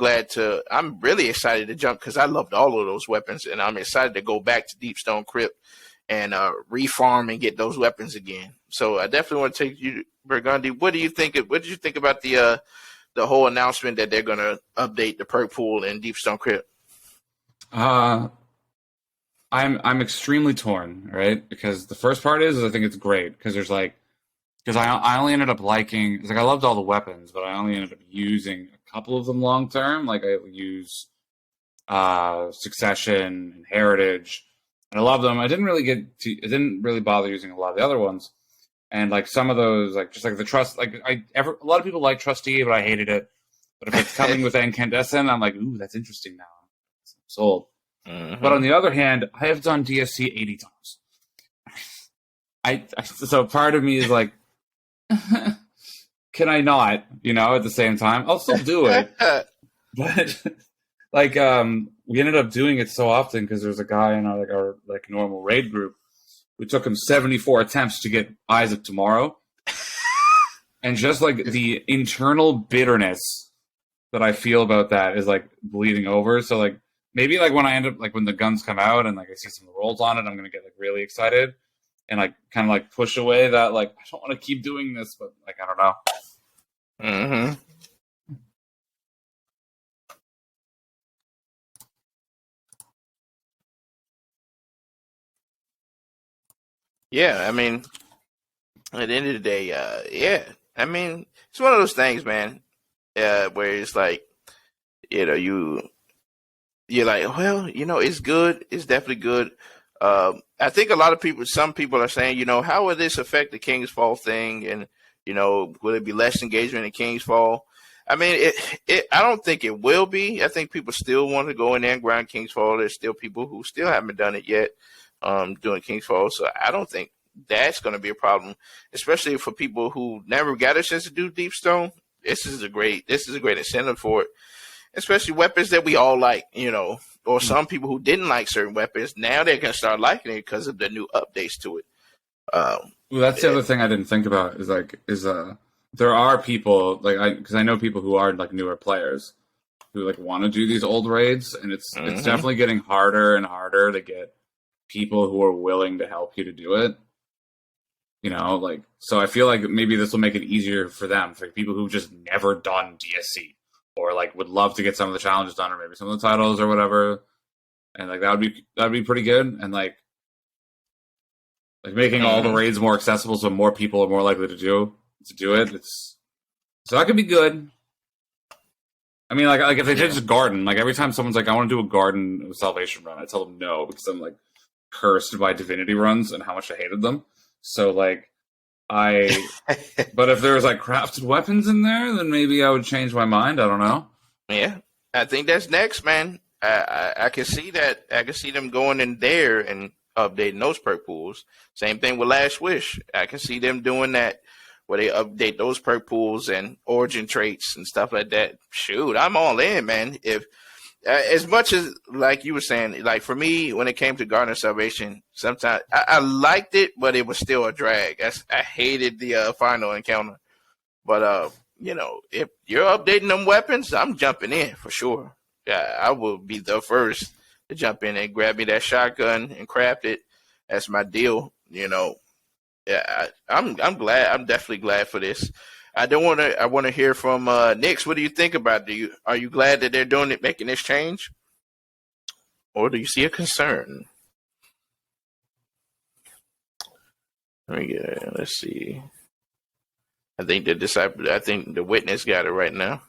really excited to jump because I loved all of those weapons, and I'm excited to go back to Deepstone Crypt and refarm and get those weapons again. So I definitely want to take you, Burgundy. What did you think about the whole announcement that they're going to update the perk pool in Deepstone Crypt? I'm extremely torn, right? Because the first part is I think it's great because I only ended up liking, I loved all the weapons, but I only ended up using a couple of them long term. Like I use Succession and Heritage, and I love them. It didn't really bother using a lot of the other ones, and like some of those, like just like the Trust, a lot of people like Trustee, but I hated it. But if it's coming with Incandescent, I'm like, ooh, that's interesting now. I'm sold. Mm-hmm. But on the other hand, I have done DSC 80 times. So part of me is like, can I not? At the same time, I'll still do it. But we ended up doing it so often because there's a guy in our normal raid group who took him 74 attempts to get Eyes of Tomorrow, and just like the internal bitterness that I feel about that is like bleeding over. So like. Maybe when I end up when the guns come out and I see some rolls on it, I'm gonna get really excited and kind of push away that I don't want to keep doing this, but I don't know. Mm-hmm. Yeah, I mean, at the end of the day, yeah, I mean, it's one of those things, man, where it's you're like, well, it's good. It's definitely good. I think some people are saying, how will this affect the King's Fall thing? And, will it be less engagement in King's Fall? I mean, I don't think it will be. I think people still want to go in there and grind King's Fall. There's still people who still haven't done it yet, doing King's Fall. So I don't think that's going to be a problem, especially for people who never got a chance to do Deep Stone. This is a great incentive for it, especially weapons that we all like, or some people who didn't like certain weapons. Now they're going to start liking it because of the new updates to it. Well, that's the other thing I didn't think about is there are people because I know people who are like newer players who want to do these old raids, and it's definitely getting harder and harder to get people who are willing to help you to do it. So I feel like maybe this will make it easier for them, for people who've just never done DSC or would love to get some of the challenges done or maybe some of the titles or whatever. And that'd be pretty good. And making all the raids more accessible so more people are more likely to do it. So that could be good. I mean, if they did just garden, every time someone's I want to do a garden of Salvation run, I tell them no, because I'm cursed by Divinity runs and how much I hated them. So but if there was crafted weapons in there, then maybe I would change my mind. I don't know. Yeah, I think that's next, man. I can see that. I can see them going in there and updating those perk pools. Same thing with Last Wish. I can see them doing that, where they update those perk pools and origin traits and stuff like that. Shoot, I'm all in, man. If as much as you were saying, for me, when it came to Garden of Salvation, sometimes I liked it, but it was still a drag. I hated the final encounter. But if you're updating them weapons, I'm jumping in for sure. Yeah, I will be the first to jump in and grab me that shotgun and craft it. That's my deal. Yeah, I'm glad. I'm definitely glad for this. I want to hear from Nix. What do you think about it? Are you glad that they're doing it, making this change, or do you see a concern? Let's see. I think the witness got it right now.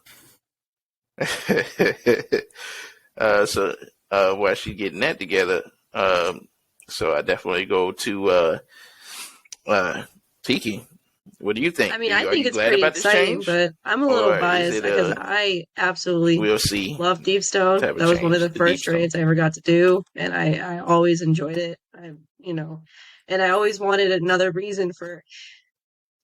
So while she's getting that together, so I definitely go to Tiki. What do you think? I mean, I think it's pretty exciting, but I'm a little biased because I absolutely love Deep Stone. That was one of the first raids I ever got to do, and I always enjoyed it. And I always wanted another reason for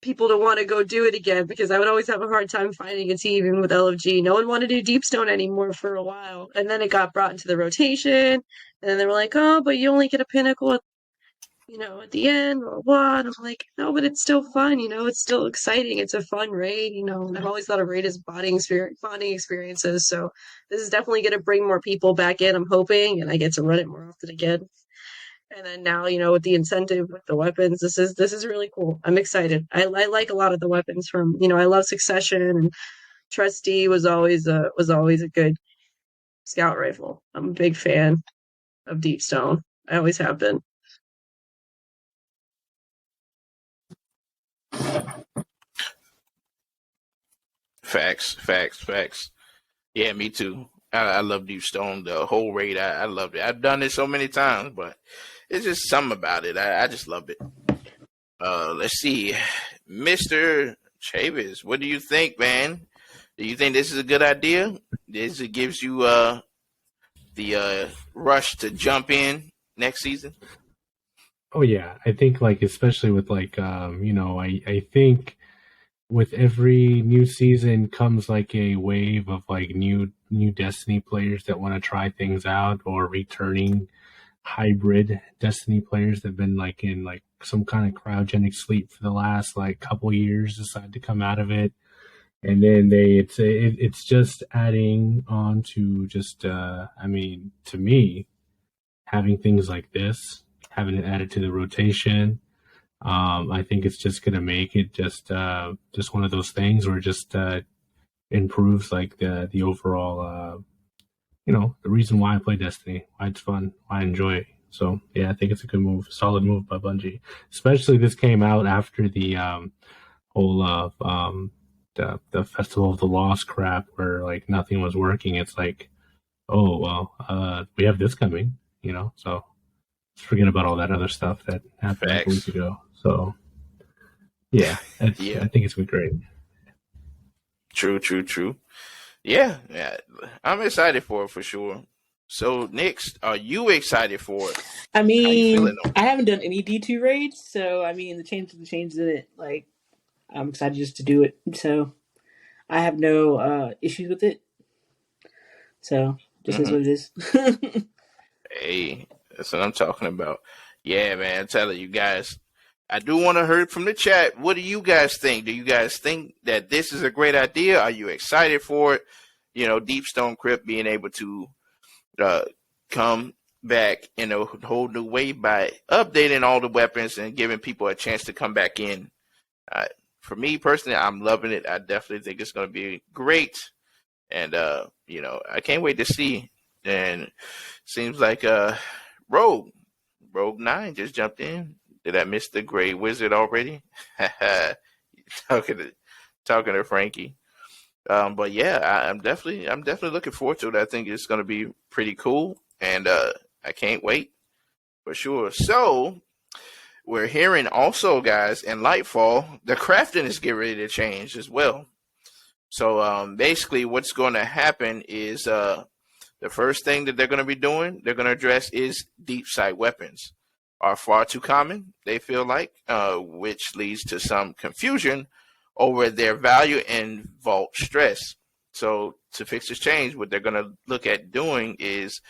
people to want to go do it again, because I would always have a hard time finding a team, even with LFG. No one wanted to do Deep Stone anymore for a while, and then it got brought into the rotation, and then they were like, "Oh, but you only get a pinnacle at the end, or what?" I'm like, no, but it's still fun, it's still exciting. It's a fun raid, I've always thought of raid as bonding experiences. So this is definitely going to bring more people back in, I'm hoping, and I get to run it more often again. And then now, with the incentive with the weapons, this is really cool. I'm excited. I like a lot of the weapons from, I love Succession, and Trustee was always a good scout rifle. I'm a big fan of Deep Stone. I always have been. Facts. Yeah, me too. I love Deep Stone. The whole raid, I loved it. I've done it so many times, but it's just something about it. I just love it. Let's see. Mr. Chavis, what do you think, man? Do you think this is a good idea? This gives you the rush to jump in next season? Oh yeah, I think especially with I think with every new season comes a wave of new Destiny players that want to try things out, or returning hybrid Destiny players that have been in some kind of cryogenic sleep for the last couple years, decide to come out of it, and then it's just adding on to just to me, having things like this, having it added to the rotation. I think it's just going to make it just one of those things where it just improves the overall, the reason why I play Destiny, why it's fun, why I enjoy it. So yeah, I think it's a good move, solid move by Bungie. Especially this came out after the whole the Festival of the Lost crap, where nothing was working. It's oh well, we have this coming, so let's forget about all that other stuff that happened like a week Facts. ago. So yeah, Yeah. I think it's been great. True. Yeah. I'm excited for it for sure. So, Nix, are you excited for it? I How you feeling? mean, I haven't done any D2 raids, so I mean, the changes in it, like, I'm excited just to do it. So I have no issues with it. So just is what it is. Hey, that's what I'm talking about. Yeah, man, I'm telling you guys. I do want to hear from the chat. What do you guys think? Do you guys think that this is a great idea? Are you excited for it? Deep Stone Crypt being able to come back in a whole new way by updating all the weapons and giving people a chance to come back in. For me personally, I'm loving it. I definitely think it's going to be great. And, I can't wait to see. And seems like Rogue 9 just jumped in. Did I miss the Grey Wizard already? talking to Frankie. But yeah, I'm definitely looking forward to it. I think it's going to be pretty cool, and I can't wait for sure. So we're hearing also, guys, in Lightfall, the crafting is getting ready to change as well. So basically, what's going to happen is the first thing that they're going to be doing, they're going to address is deep sight weapons are far too common, they feel like, which leads to some confusion over their value and vault stress. So to fix this change, what they're going to look at doing is,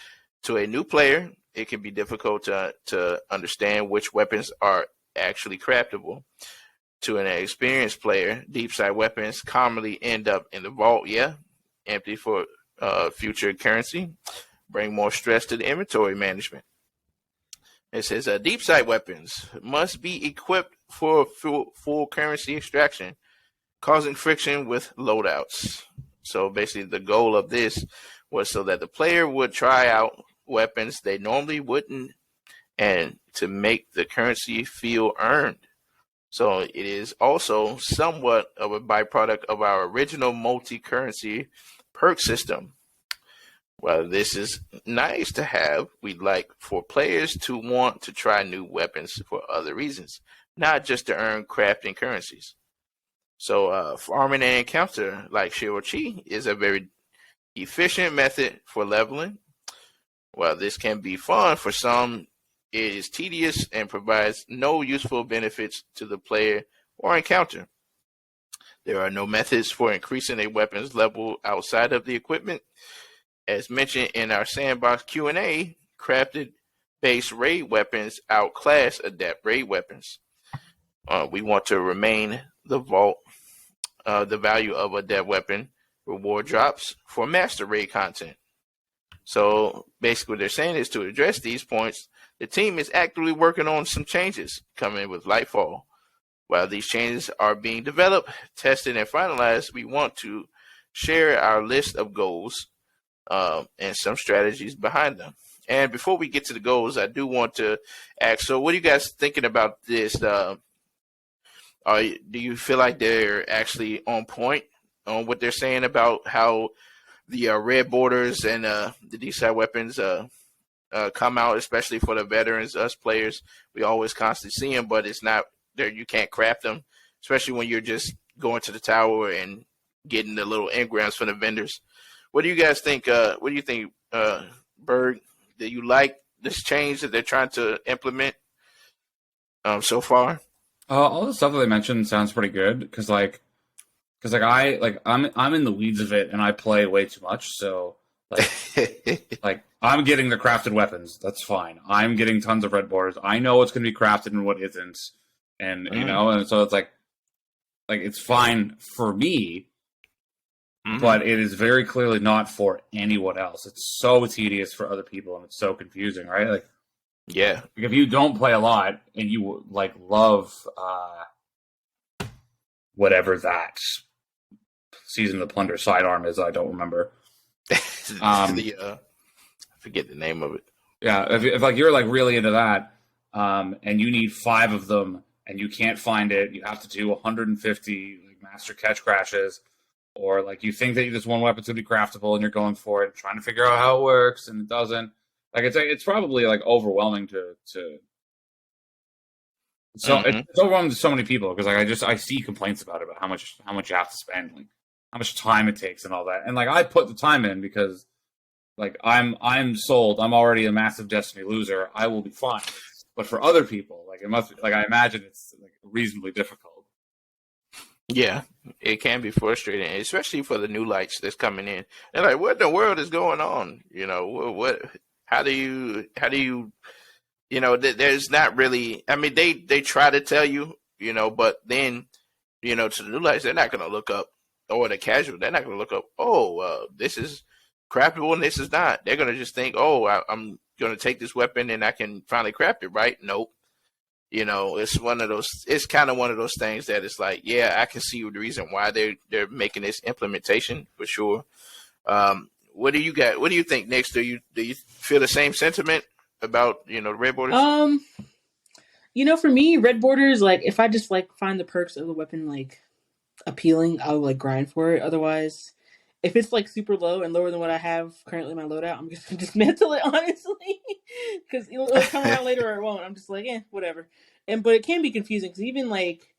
to a new player, it can be difficult to understand which weapons are actually craftable. To an experienced player, deep sight weapons commonly end up in the vault, empty for future currency, bring more stress to the inventory management. It says deep sight weapons must be equipped for full currency extraction, causing friction with loadouts. So basically the goal of this was so that the player would try out weapons they normally wouldn't, and to make the currency feel earned. So it is also somewhat of a byproduct of our original multi-currency perk system. While this is nice to have, we'd like for players to want to try new weapons for other reasons, not just to earn crafting currencies. So farming an encounter like Shirochi is a very efficient method for leveling. While this can be fun for some, it is tedious and provides no useful benefits to the player or encounter. There are no methods for increasing a weapon's level outside of the equipment. As mentioned in our sandbox Q&A, crafted base raid weapons outclass adept raid weapons. We want to remain the vault, the value of adept weapon reward drops for master raid content. So basically what they're saying is, to address these points, the team is actively working on some changes coming with Lightfall. While these changes are being developed, tested, and finalized, we want to share our list of goals and some strategies behind them. And before we get to the goals, I do want to ask, so what are you guys thinking about this? Do you feel like they're actually on point on what they're saying about how the red borders and the D-side weapons come out, especially for the veterans, us players? We always constantly see them, but it's not there. You can't craft them, especially when you're just going to the tower and getting the little engrams from the vendors. What do you guys think? What do you think, Berg? Do you like this change that they're trying to implement so far? All the stuff that they mentioned sounds pretty good because I'm in the weeds of it and I play way too much. So like I'm getting the crafted weapons. That's fine. I'm getting tons of red borders. I know what's going to be crafted and what isn't, and and so it's like it's fine for me. But it is very clearly not for anyone else. It's so tedious for other people, and it's so confusing, right? Like, if you don't play a lot and you love whatever that Season of the Plunder sidearm is, I don't remember. I forget the name of it. Yeah, if you're really into that, and you need 5 of them, and you can't find it, you have to do 150 master catch crashes. or like you think that this one weapon's gonna be craftable and you're going for it, trying to figure out how it works and it doesn't. Like it's probably like overwhelming to so it's overwhelming to so many people because like I see complaints about it, about how much you have to spend, like how much time it takes and all that. And like I put the time in because like I'm sold. I'm already a massive Destiny loser. I will be fine. But for other people, like it must be, like I imagine it's like reasonably difficult. Yeah, it can be frustrating, especially for the new lights that's coming in. They're like, what in the world is going on? You know, what how do you you know, there's not really, I mean, they try to tell you, you know, but then, you know, to the new lights, they're not going to look up, or the casual, they're not going to look up, this is craftable and this is not. They're going to just think, I'm going to take this weapon and I can finally craft it, right? Nope. You know, it's kind of one of those things that it's like, yeah, I can see the reason why they're making this implementation for sure. What do you think, Nick? Do you feel the same sentiment about, you know, the red borders? You know, for me, red borders, like if I just like find the perks of the weapon like appealing, I'll like grind for it. Otherwise, if it's like super low and lower than what I have currently in my loadout, I'm just gonna dismantle it, honestly, because it'll come around later or it won't. I'm just like, whatever. But it can be confusing because even like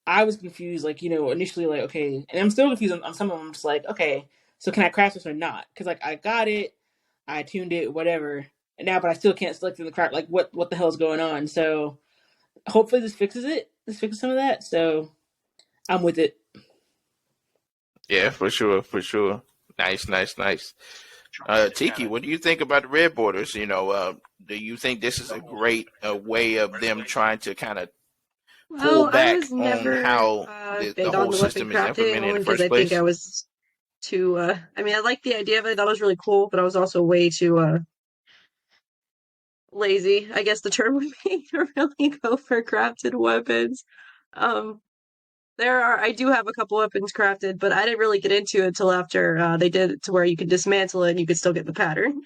I was confused, like, you know, initially, like, okay, and I'm still confused on some of them. I'm just like, okay, so can I craft this or not? Because like I got it, I tuned it, whatever. And now, but I still can't select in the craft. Like, what the hell is going on? So, hopefully, this fixes it. This fixes some of that. So, I'm with it. Yeah, for sure. Nice. Tiki, what do you think about the red borders? You know, do you think this is a great way of them trying to kind of pull back on how the whole system is implemented in the first place? I think I was too. I mean, I like the idea of it. That was really cool, but I was also way too lazy, I guess the term would be, to really go for crafted weapons. I do have a couple weapons crafted, but I didn't really get into it until after they did it to where you could dismantle it and you could still get the pattern.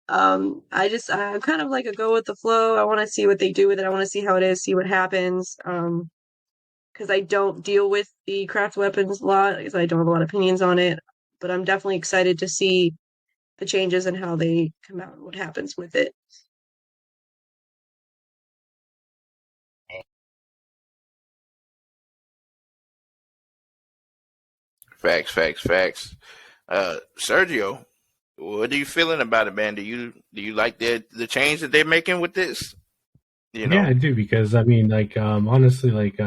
I'm kind of like a go with the flow. I want to see what they do with it. I want to see how it is, see what happens. Because I don't deal with the craft weapons a lot, because I don't have a lot of opinions on it. But I'm definitely excited to see the changes and how they come out and what happens with it. Facts. Sergio, what are you feeling about it, man? Do you like the change that they're making with this? You know? Yeah, I do, because I mean, like, honestly, like,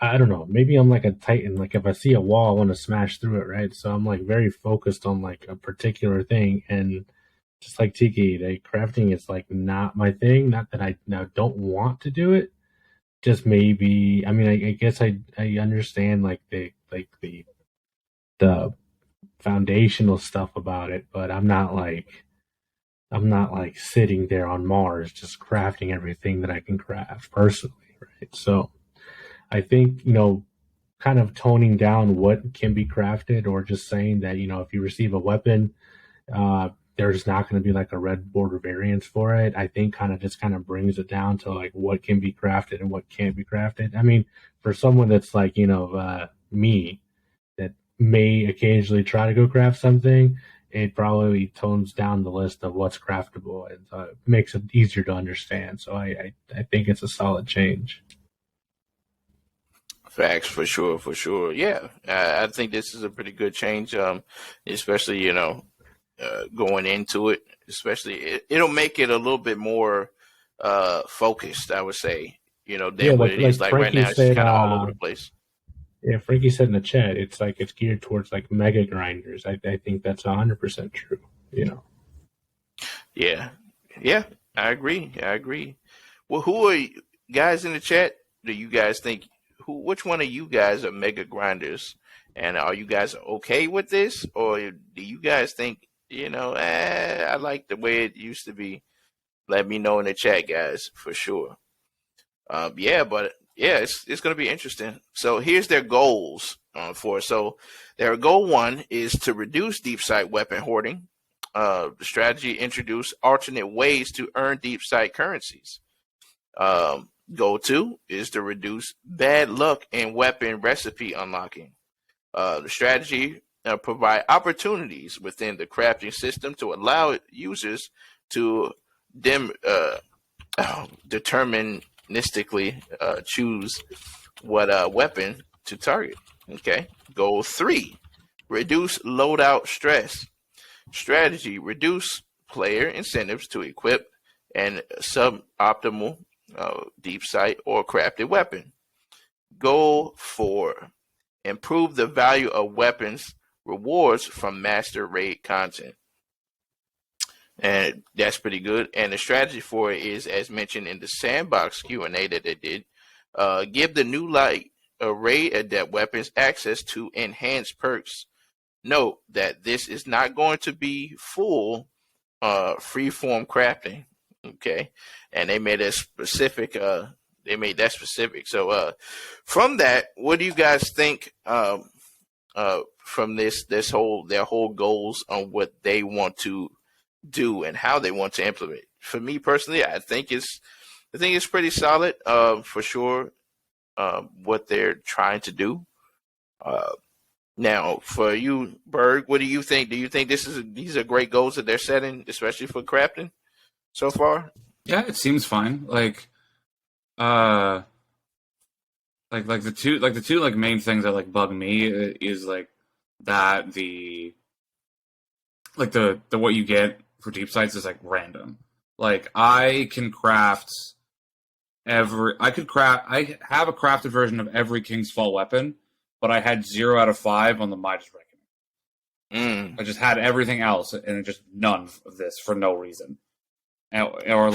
I don't know. Maybe I'm like a Titan. Like, if I see a wall, I want to smash through it, right? So I'm like very focused on like a particular thing, and just like Tiki, like crafting is like not my thing. Not that I now don't want to do it. Just maybe. I mean, I guess I understand like the foundational stuff about it, but I'm not like sitting there on Mars just crafting everything that I can craft personally, right? So I think, you know, kind of toning down what can be crafted, or just saying that, you know, if you receive a weapon, there's not going to be like a red border variance for it. I think kind of brings it down to like what can be crafted and what can't be crafted. I mean, for someone that's like, you know, me, that may occasionally try to go craft something, it probably tones down the list of what's craftable, and so it makes it easier to understand. So I think it's a solid change. Facts, for sure. Yeah, I think this is a pretty good change, especially, you know, going into it. Especially, it'll make it a little bit more focused, I would say. You know, than what it is like right now. It's kind of all over the place. Yeah, Frankie said in the chat, it's like it's geared towards like mega grinders. I think that's 100% true. You know. Yeah, I agree. Well, who are you guys in the chat? Do you guys think which one of you guys are mega grinders, and are you guys okay with this, or do you guys think, you know, I like the way it used to be? Let me know in the chat, guys, for sure. It's going to be interesting. So here's their goals for it. So their goal 1 is to reduce deep sight weapon hoarding. The strategy introduce alternate ways to earn deep sight currencies. Goal 2 is to reduce bad luck in weapon recipe unlocking. The strategy provide opportunities within the crafting system to allow users to deterministically choose what weapon to target. Okay. Goal 3, reduce loadout stress. Strategy, reduce player incentives to equip an suboptimal deep sight or crafted weapon. Goal 4, improve the value of weapons rewards from master raid content. And that's pretty good. And the strategy for it is, as mentioned in the sandbox Q&A that they did, give the new light raid adept weapons access to enhanced perks. Note that this is not going to be full free-form crafting. Okay, and they made a specific. They made that specific. So, from that, what do you guys think? From their whole goals on what they want to do and how they want to implement. For me personally, I think it's pretty solid. For sure, what they're trying to do. Now, for you, Berg, what do you think? Do you think these are great goals that they're setting, especially for crafting so far? Yeah, it seems fine. Like the two main things that bug me is that the what you get for deep sights is random. I have a crafted version of every King's Fall weapon, but I had 0 out of 5 on the Midas Reckoning. I just had everything else, and just none of this for no reason. Or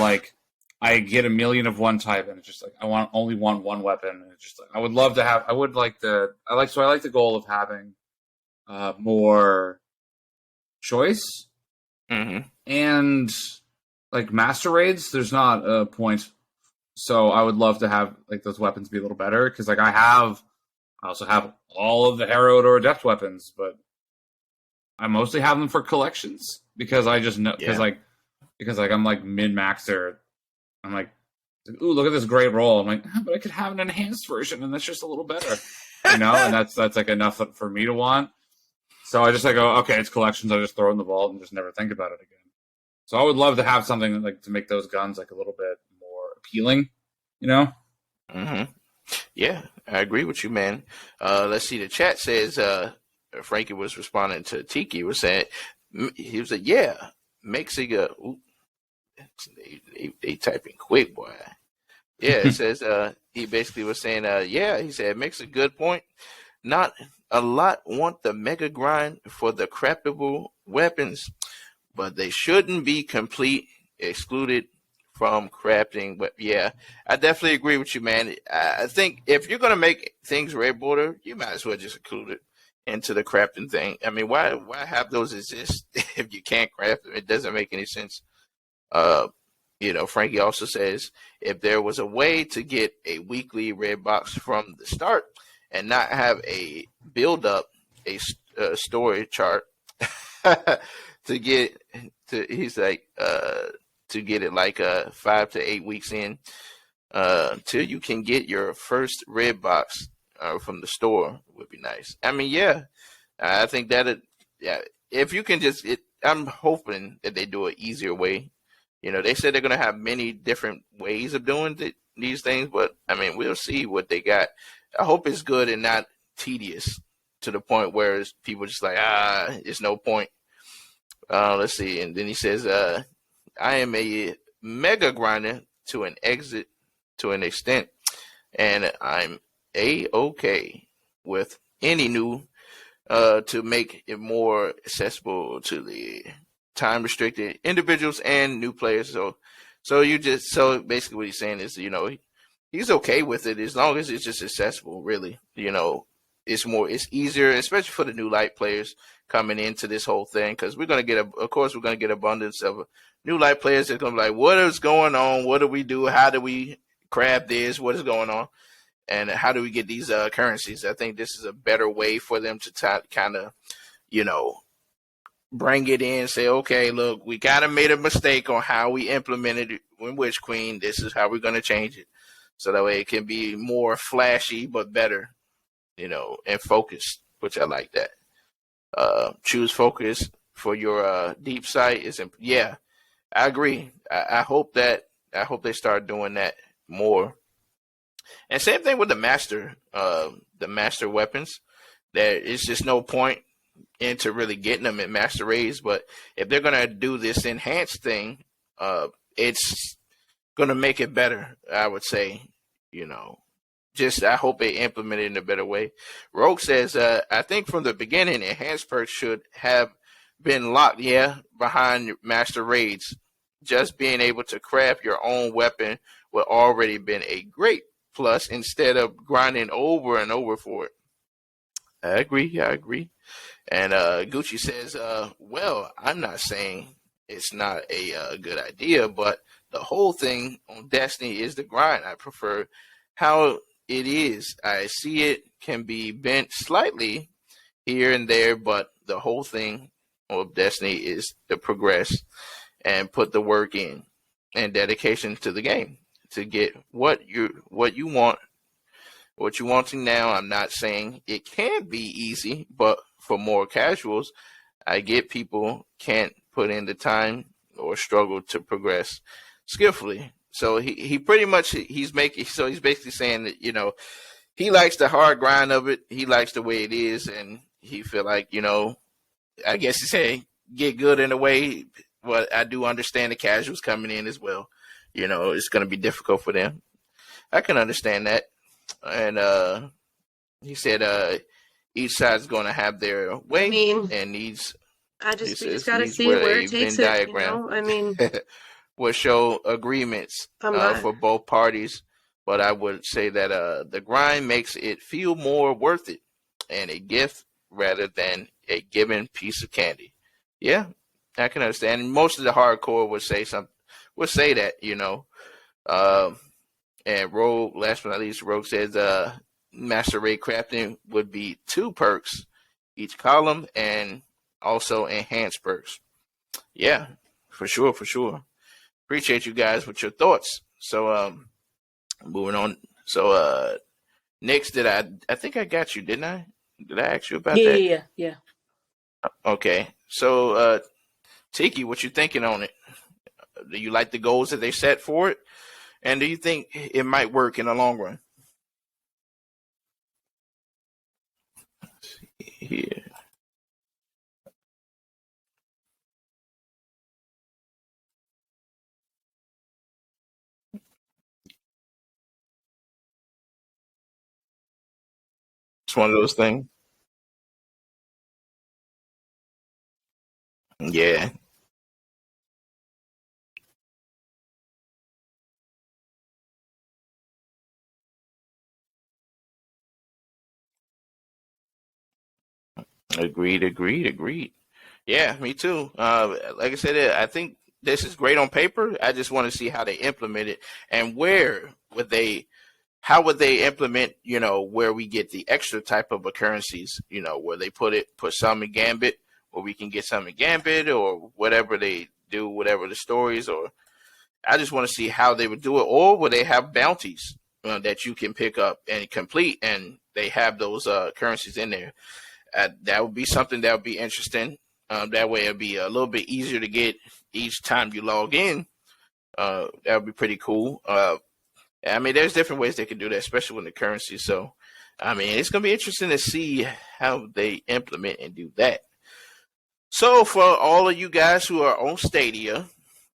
I get a million of one type, and it's just I only want one weapon. And it's just I would love to have. I like the goal of having more choice. Mm-hmm. And master raids, there's not a point. So I would love to have those weapons be a little better, because I also have all of the Herald or Adept weapons, but I mostly have them for collections because I just know because I'm min-maxer. I'm ooh, look at this great roll. I'm but I could have an enhanced version, and that's just a little better, and that's enough for me to want. So I just go, okay, it's collections. I just throw it in the vault and just never think about it again. So I would love to have something to make those guns a little bit more appealing, Mm-hmm. Yeah, I agree with you, man. Let's see. The chat says Frankie was responding to Tiki. Was saying he was yeah, makes it they typing quick, boy. Yeah, it says he basically was saying he said makes a good point. Not a lot want the mega grind for the craftable weapons, but they shouldn't be excluded from crafting. But yeah, I definitely agree with you, man. I think if you're gonna make things red border, you might as well just include it into the crafting thing. I mean, why have those exist if you can't craft them? It doesn't make any sense. Frankie also says if there was a way to get a weekly red box from the start and not have a build up, a story chart to get it 5 to 8 weeks in till you can get your first red box from the store would be nice. I mean, yeah, I think that if you can I'm hoping that they do an easier way. They said they're going to have many different ways of doing these things, but I mean, we'll see what they got. I hope it's good and not tedious to the point where people just it's no point. Let's see. And then he says, I am a mega grinder to an extent, and I'm A-okay with any new to make it more accessible to the time restricted individuals and new players. So basically what he's saying is, he's okay with it as long as it's just accessible, really. It's easier, especially for the new light players coming into this whole thing, because we're going to get abundance of new light players that's going to be what is going on? What do we do? How do we craft this? What is going on? And how do we get these currencies? I think this is a better way for them to kind of, bring it in, say, okay, look, we kind of made a mistake on how we implemented it in Witch Queen. This is how we're going to change it. so that way it can be more flashy but better, and focused, which I like that. Choose focus for your deep sight yeah, I agree. I hope they start doing that more. And same thing with the master weapons. There is just no point into really getting them in master raids, but if they're gonna do this enhanced thing, it's gonna make it better, I would say. Just I hope they implement it in a better way. Rogue says, I think from the beginning, enhanced perks should have been locked, behind master raids. Just being able to craft your own weapon would already been a great plus instead of grinding over and over for it. I agree. And Gucci says, well, I'm not saying it's not a good idea, but the whole thing on Destiny is the grind. I prefer how it is. I see it can be bent slightly here and there, but the whole thing of Destiny is to progress and put the work in and dedication to the game to get what you want. What you wanting now, I'm not saying it can't be easy, but for more casuals, I get people can't put in the time or struggle to progress skillfully. So he pretty much he's basically saying that he likes the hard grind of it. He likes the way it is, and he feel like I guess he say get good in a way. But I do understand the casuals coming in as well. It's going to be difficult for them. I can understand that. And he said each side's going to have their way and needs. We just got to see where it takes it. Diagram will show agreements for both parties, but I would say that the grind makes it feel more worth it and a gift rather than a given piece of candy. Yeah, I can understand. And most of the hardcore would say that, And Rogue, last but not least, Rogue says master raid crafting would be 2 perks each column and also enhanced perks. Yeah, for sure. Appreciate you guys with your thoughts. So moving on. So Nix, I think I got you, didn't I? Did I ask you about that? Yeah. Okay. So Tiki, what you thinking on it? Do you like the goals that they set for it? And do you think it might work in the long run? Let's see here. It's one of those things. Yeah. Agreed. Yeah, me too. Like I said, I think this is great on paper. I just want to see how they implement it and how would they implement, where we get the extra type of occurrences, where they put some in Gambit, or we can get some in Gambit, or whatever they do, whatever the stories, or I just want to see how they would do it, or would they have bounties that you can pick up and complete, and they have those currencies in there. That would be something that would be interesting. That way it'd be a little bit easier to get each time you log in. That would be pretty cool. There's different ways they can do that, especially with the currency. So, it's going to be interesting to see how they implement and do that. So, for all of you guys who are on Stadia,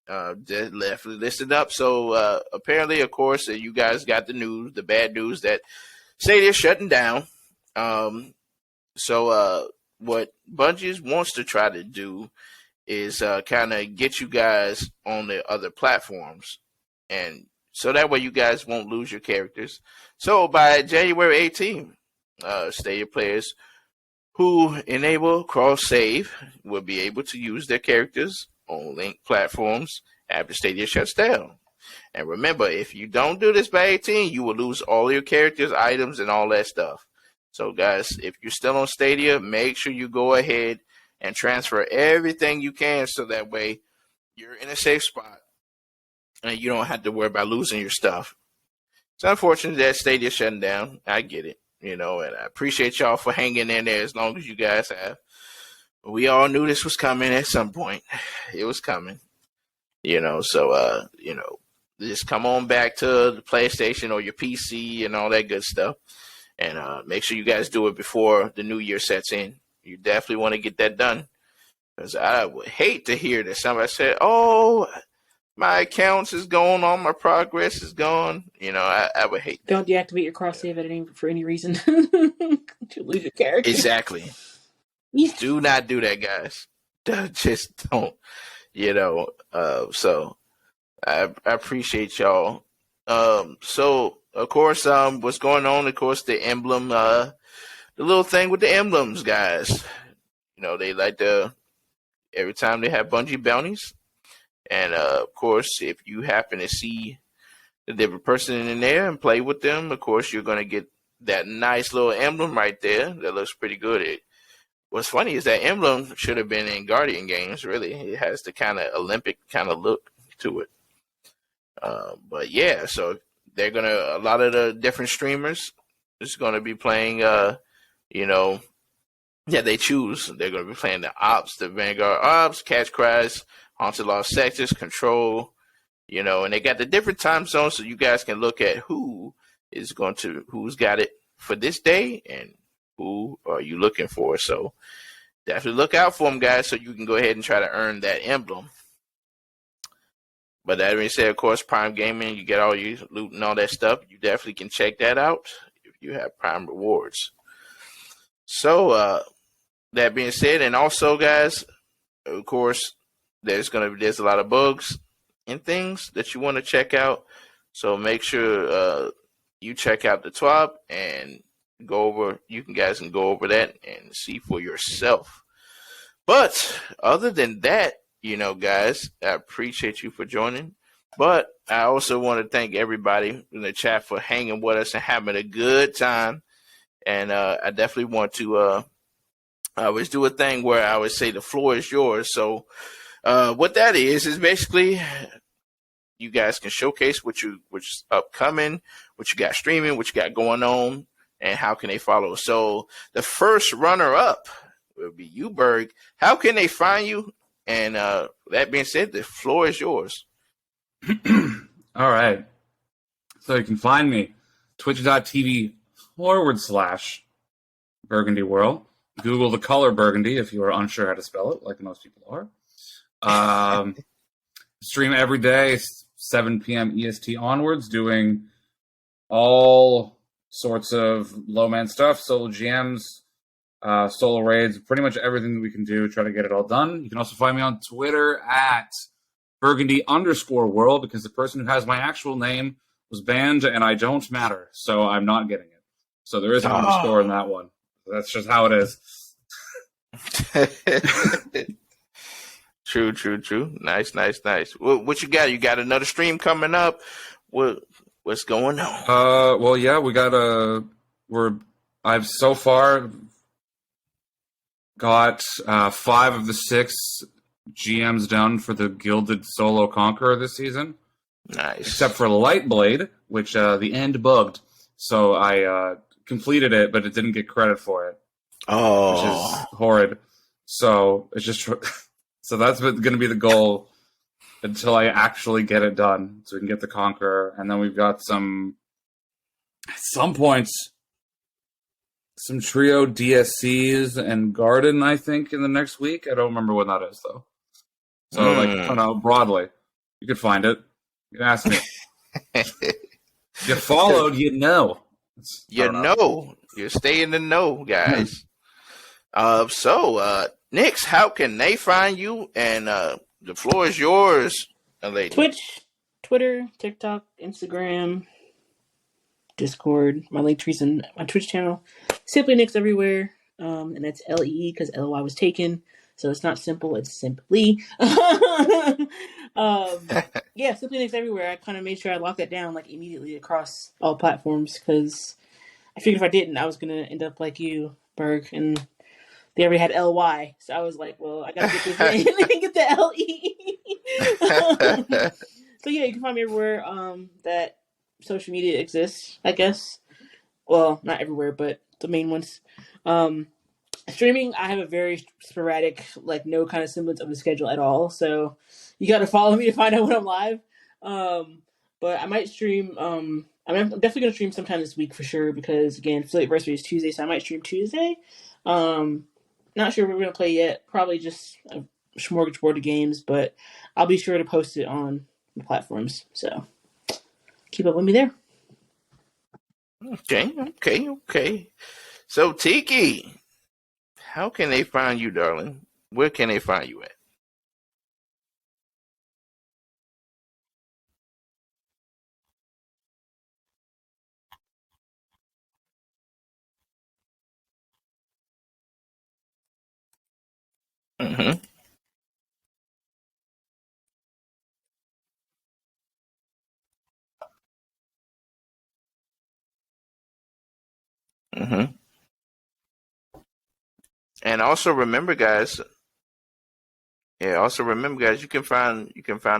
left listed up. So, apparently, of course, you guys got the bad news that Stadia's shutting down. So what Bungie wants to try to do is kind of get you guys on the other platforms, and so that way you guys won't lose your characters. So by January 18th, Stadia players who enable cross-save will be able to use their characters on linked platforms after Stadia shuts down. And remember, if you don't do this by 18, you will lose all your characters, items, and all that stuff. So, guys, if you're still on Stadia, make sure you go ahead and transfer everything you can so that way you're in a safe spot and you don't have to worry about losing your stuff. It's unfortunate that stadium's shutting down. I get it, you know, and I appreciate y'all for hanging in there as long as you guys have. We all knew this was coming at some point. It was coming, you know. So, you know, just come on back to the PlayStation or your PC and all that good stuff, and make sure you guys do it before the new year sets in. You definitely want to get that done, because I would hate to hear that somebody said, "Oh, my accounts is gone, all my progress is gone." You know, I would hate that. Don't deactivate your cross save for any reason to lose your character. Exactly. Do not do that, guys. Just don't. You know. So I appreciate y'all. So of course, what's going on? Of course, the emblem, the little thing with the emblems, guys. You know, they like to every time they have Bungie bounties, and of course, if you happen to see a different person in there and play with them, of course, you're gonna get that nice little emblem right there. That looks pretty good. What's funny is that emblem should have been in Guardian games. Really, it has the kind of Olympic kind of look to it. But yeah, so they're a lot of the different streamers is gonna be playing. You know, yeah, they choose. They're gonna be playing the Ops, the Vanguard Ops, Catch Cries, Haunted Lost Sectors, Control. You know, and they got the different time zones, so you guys can look at who's got it for this day and who are you looking for. So definitely look out for them, guys, so you can go ahead and try to earn that emblem. But that being said, of course, Prime Gaming, you get all your loot and all that stuff. You definitely can check that out if you have Prime rewards. So that being said, and also, guys, of course, there's a lot of bugs and things that you want to check out. So make sure you check out the TWAB and you guys can go over that and see for yourself. But other than that, you know, guys, I appreciate you for joining. But I also want to thank everybody in the chat for hanging with us and having a good time. And I definitely want to I always do a thing where I would say the floor is yours. So what that is basically you guys can showcase what's upcoming, what you got streaming, what you got going on, and how can they follow. So the first runner-up will be you, Berg. How can they find you? And that being said, the floor is yours. All right. So you can find me, twitch.tv/BurgundyWhirl. Google the color burgundy if you are unsure how to spell it, like most people are. Stream every day, 7 p.m. EST onwards, doing all sorts of low-man stuff, solo GMs, solo raids, pretty much everything that we can do, try to get it all done. You can also find me on Twitter at Burgundy_World, because the person who has my actual name was banned and I don't matter, so I'm not getting it. So there is an underscore in that one. That's just how it is. True. Nice. What you got? You got another stream coming up? What's going on? Well, yeah, I've so far got 5 of the 6 GMs done for the Gilded Solo Conqueror this season. Nice. Except for Lightblade, which the end bugged. So I completed it, but it didn't get credit for it. Oh. Which is horrid. So it's just so that's going to be the goal until I actually get it done, so we can get the Conqueror. And then we've got at some points, some trio DSCs and Garden, I think, in the next week. I don't remember when that is, though. So, I don't know, broadly. You could find it. You can ask me. You followed, you know. You stay in the know, guys. So, Nix, how can they find you? And the floor is yours, lady. Twitch, Twitter, TikTok, Instagram, Discord, my Linktree's in my Twitch channel. Simply Nix everywhere. And that's LEE because LOI was taken. So it's not simple, it's simply. Yeah, Simply Nix everywhere. I kind of made sure I locked that down like immediately across all platforms because I figured if I didn't, I was going to end up like you, Berg, and they already had LY. So I was like, well, I got to get this in and get the LE. So yeah, you can find me everywhere. That social media exists, I guess. Well, not everywhere, but the main ones. Streaming, I have a very sporadic, like no kind of semblance of the schedule at all. So you got to follow me to find out when I'm live. But I might stream. I mean, I'm definitely gonna stream sometime this week for sure because again, Affiliate Anniversary is Tuesday, so I might stream Tuesday. Not sure what we're gonna play yet. Probably just a smorgasbord of games, but I'll be sure to post it on the platforms. So keep up with me there. Okay. So Tiki, how can they find you, darling? Where can they find you at? Mm-hmm. Mm-hmm. And also remember, guys. Yeah. Also remember, guys. You can find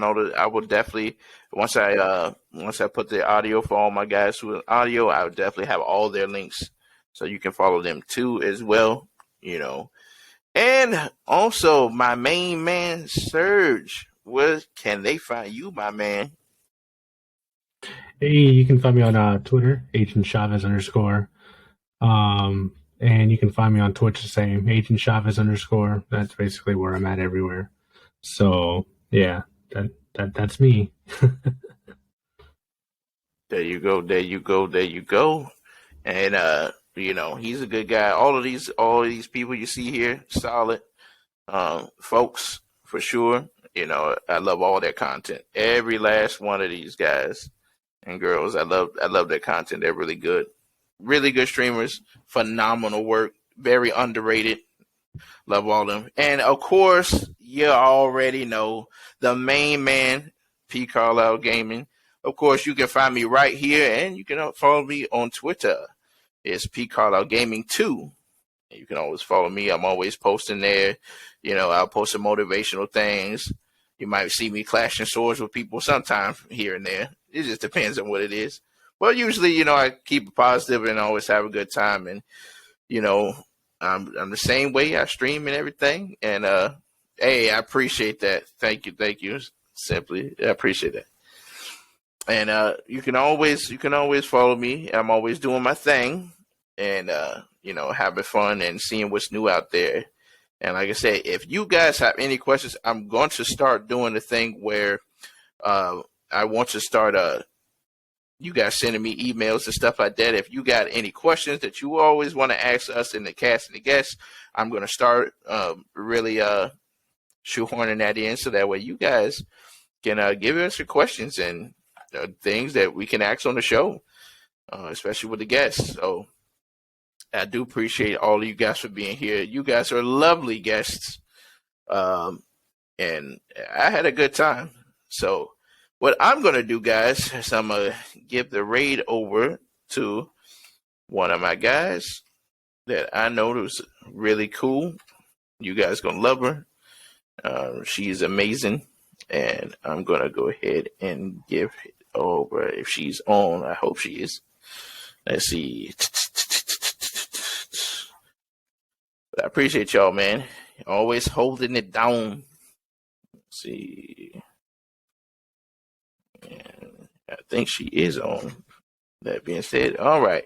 all the. I will definitely once I put the audio for all my guys who are audio, I would definitely have all their links, so you can follow them too as well. You know. And also my main man Serge. Where can they find you, my man? Hey, you can find me on Twitter, Agent Chavez _ and you can find me on Twitch the same, Agent Chavez _ That's basically where I'm at everywhere. So yeah, that's me. There you go. And he's a good guy. All of these people you see here, solid folks for sure. I love all their content. Every last one of these guys and girls, I love their content. They're really good streamers. Phenomenal work. Very underrated. Love all of them. And of course, you already know the main man, P. Carlisle Gaming. Of course, you can find me right here, and you can follow me on Twitter. It's P. Carlisle Gaming 2. You can always follow me. I'm always posting there. I'll post some motivational things. You might see me clashing swords with people sometime here and there. It just depends on what it is. But usually, I keep it positive and always have a good time. And, I'm the same way. I stream and everything. And, hey, I appreciate that. Thank you. Simply, I appreciate that. And you can always follow me. I'm always doing my thing and having fun and seeing what's new out there. And like I said, if you guys have any questions, I'm going to start doing the thing where I want to start you guys sending me emails and stuff like that. If you got any questions that you always want to ask us in the cast and the guests, I'm going to start really shoehorning that in so that way you guys can give us your questions and things that we can ask on the show, especially with the guests. So I do appreciate all of you guys for being here. You guys are lovely guests, and I had a good time. So what I'm going to do, guys, is I'm going to give the raid over to one of my guys that I know was really cool. You guys going to love her. She's amazing. And I'm going to go ahead and give it over. If she's on, I hope she is. Let's see. But I appreciate y'all, man. Always holding it down. Let's see. And I think she is on. That being said, all right.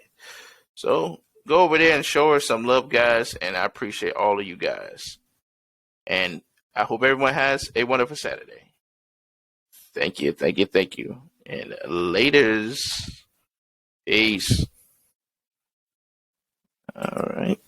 So go over there and show her some love, guys. And I appreciate all of you guys. And I hope everyone has a wonderful Saturday. Thank you. And laters. Peace. All right.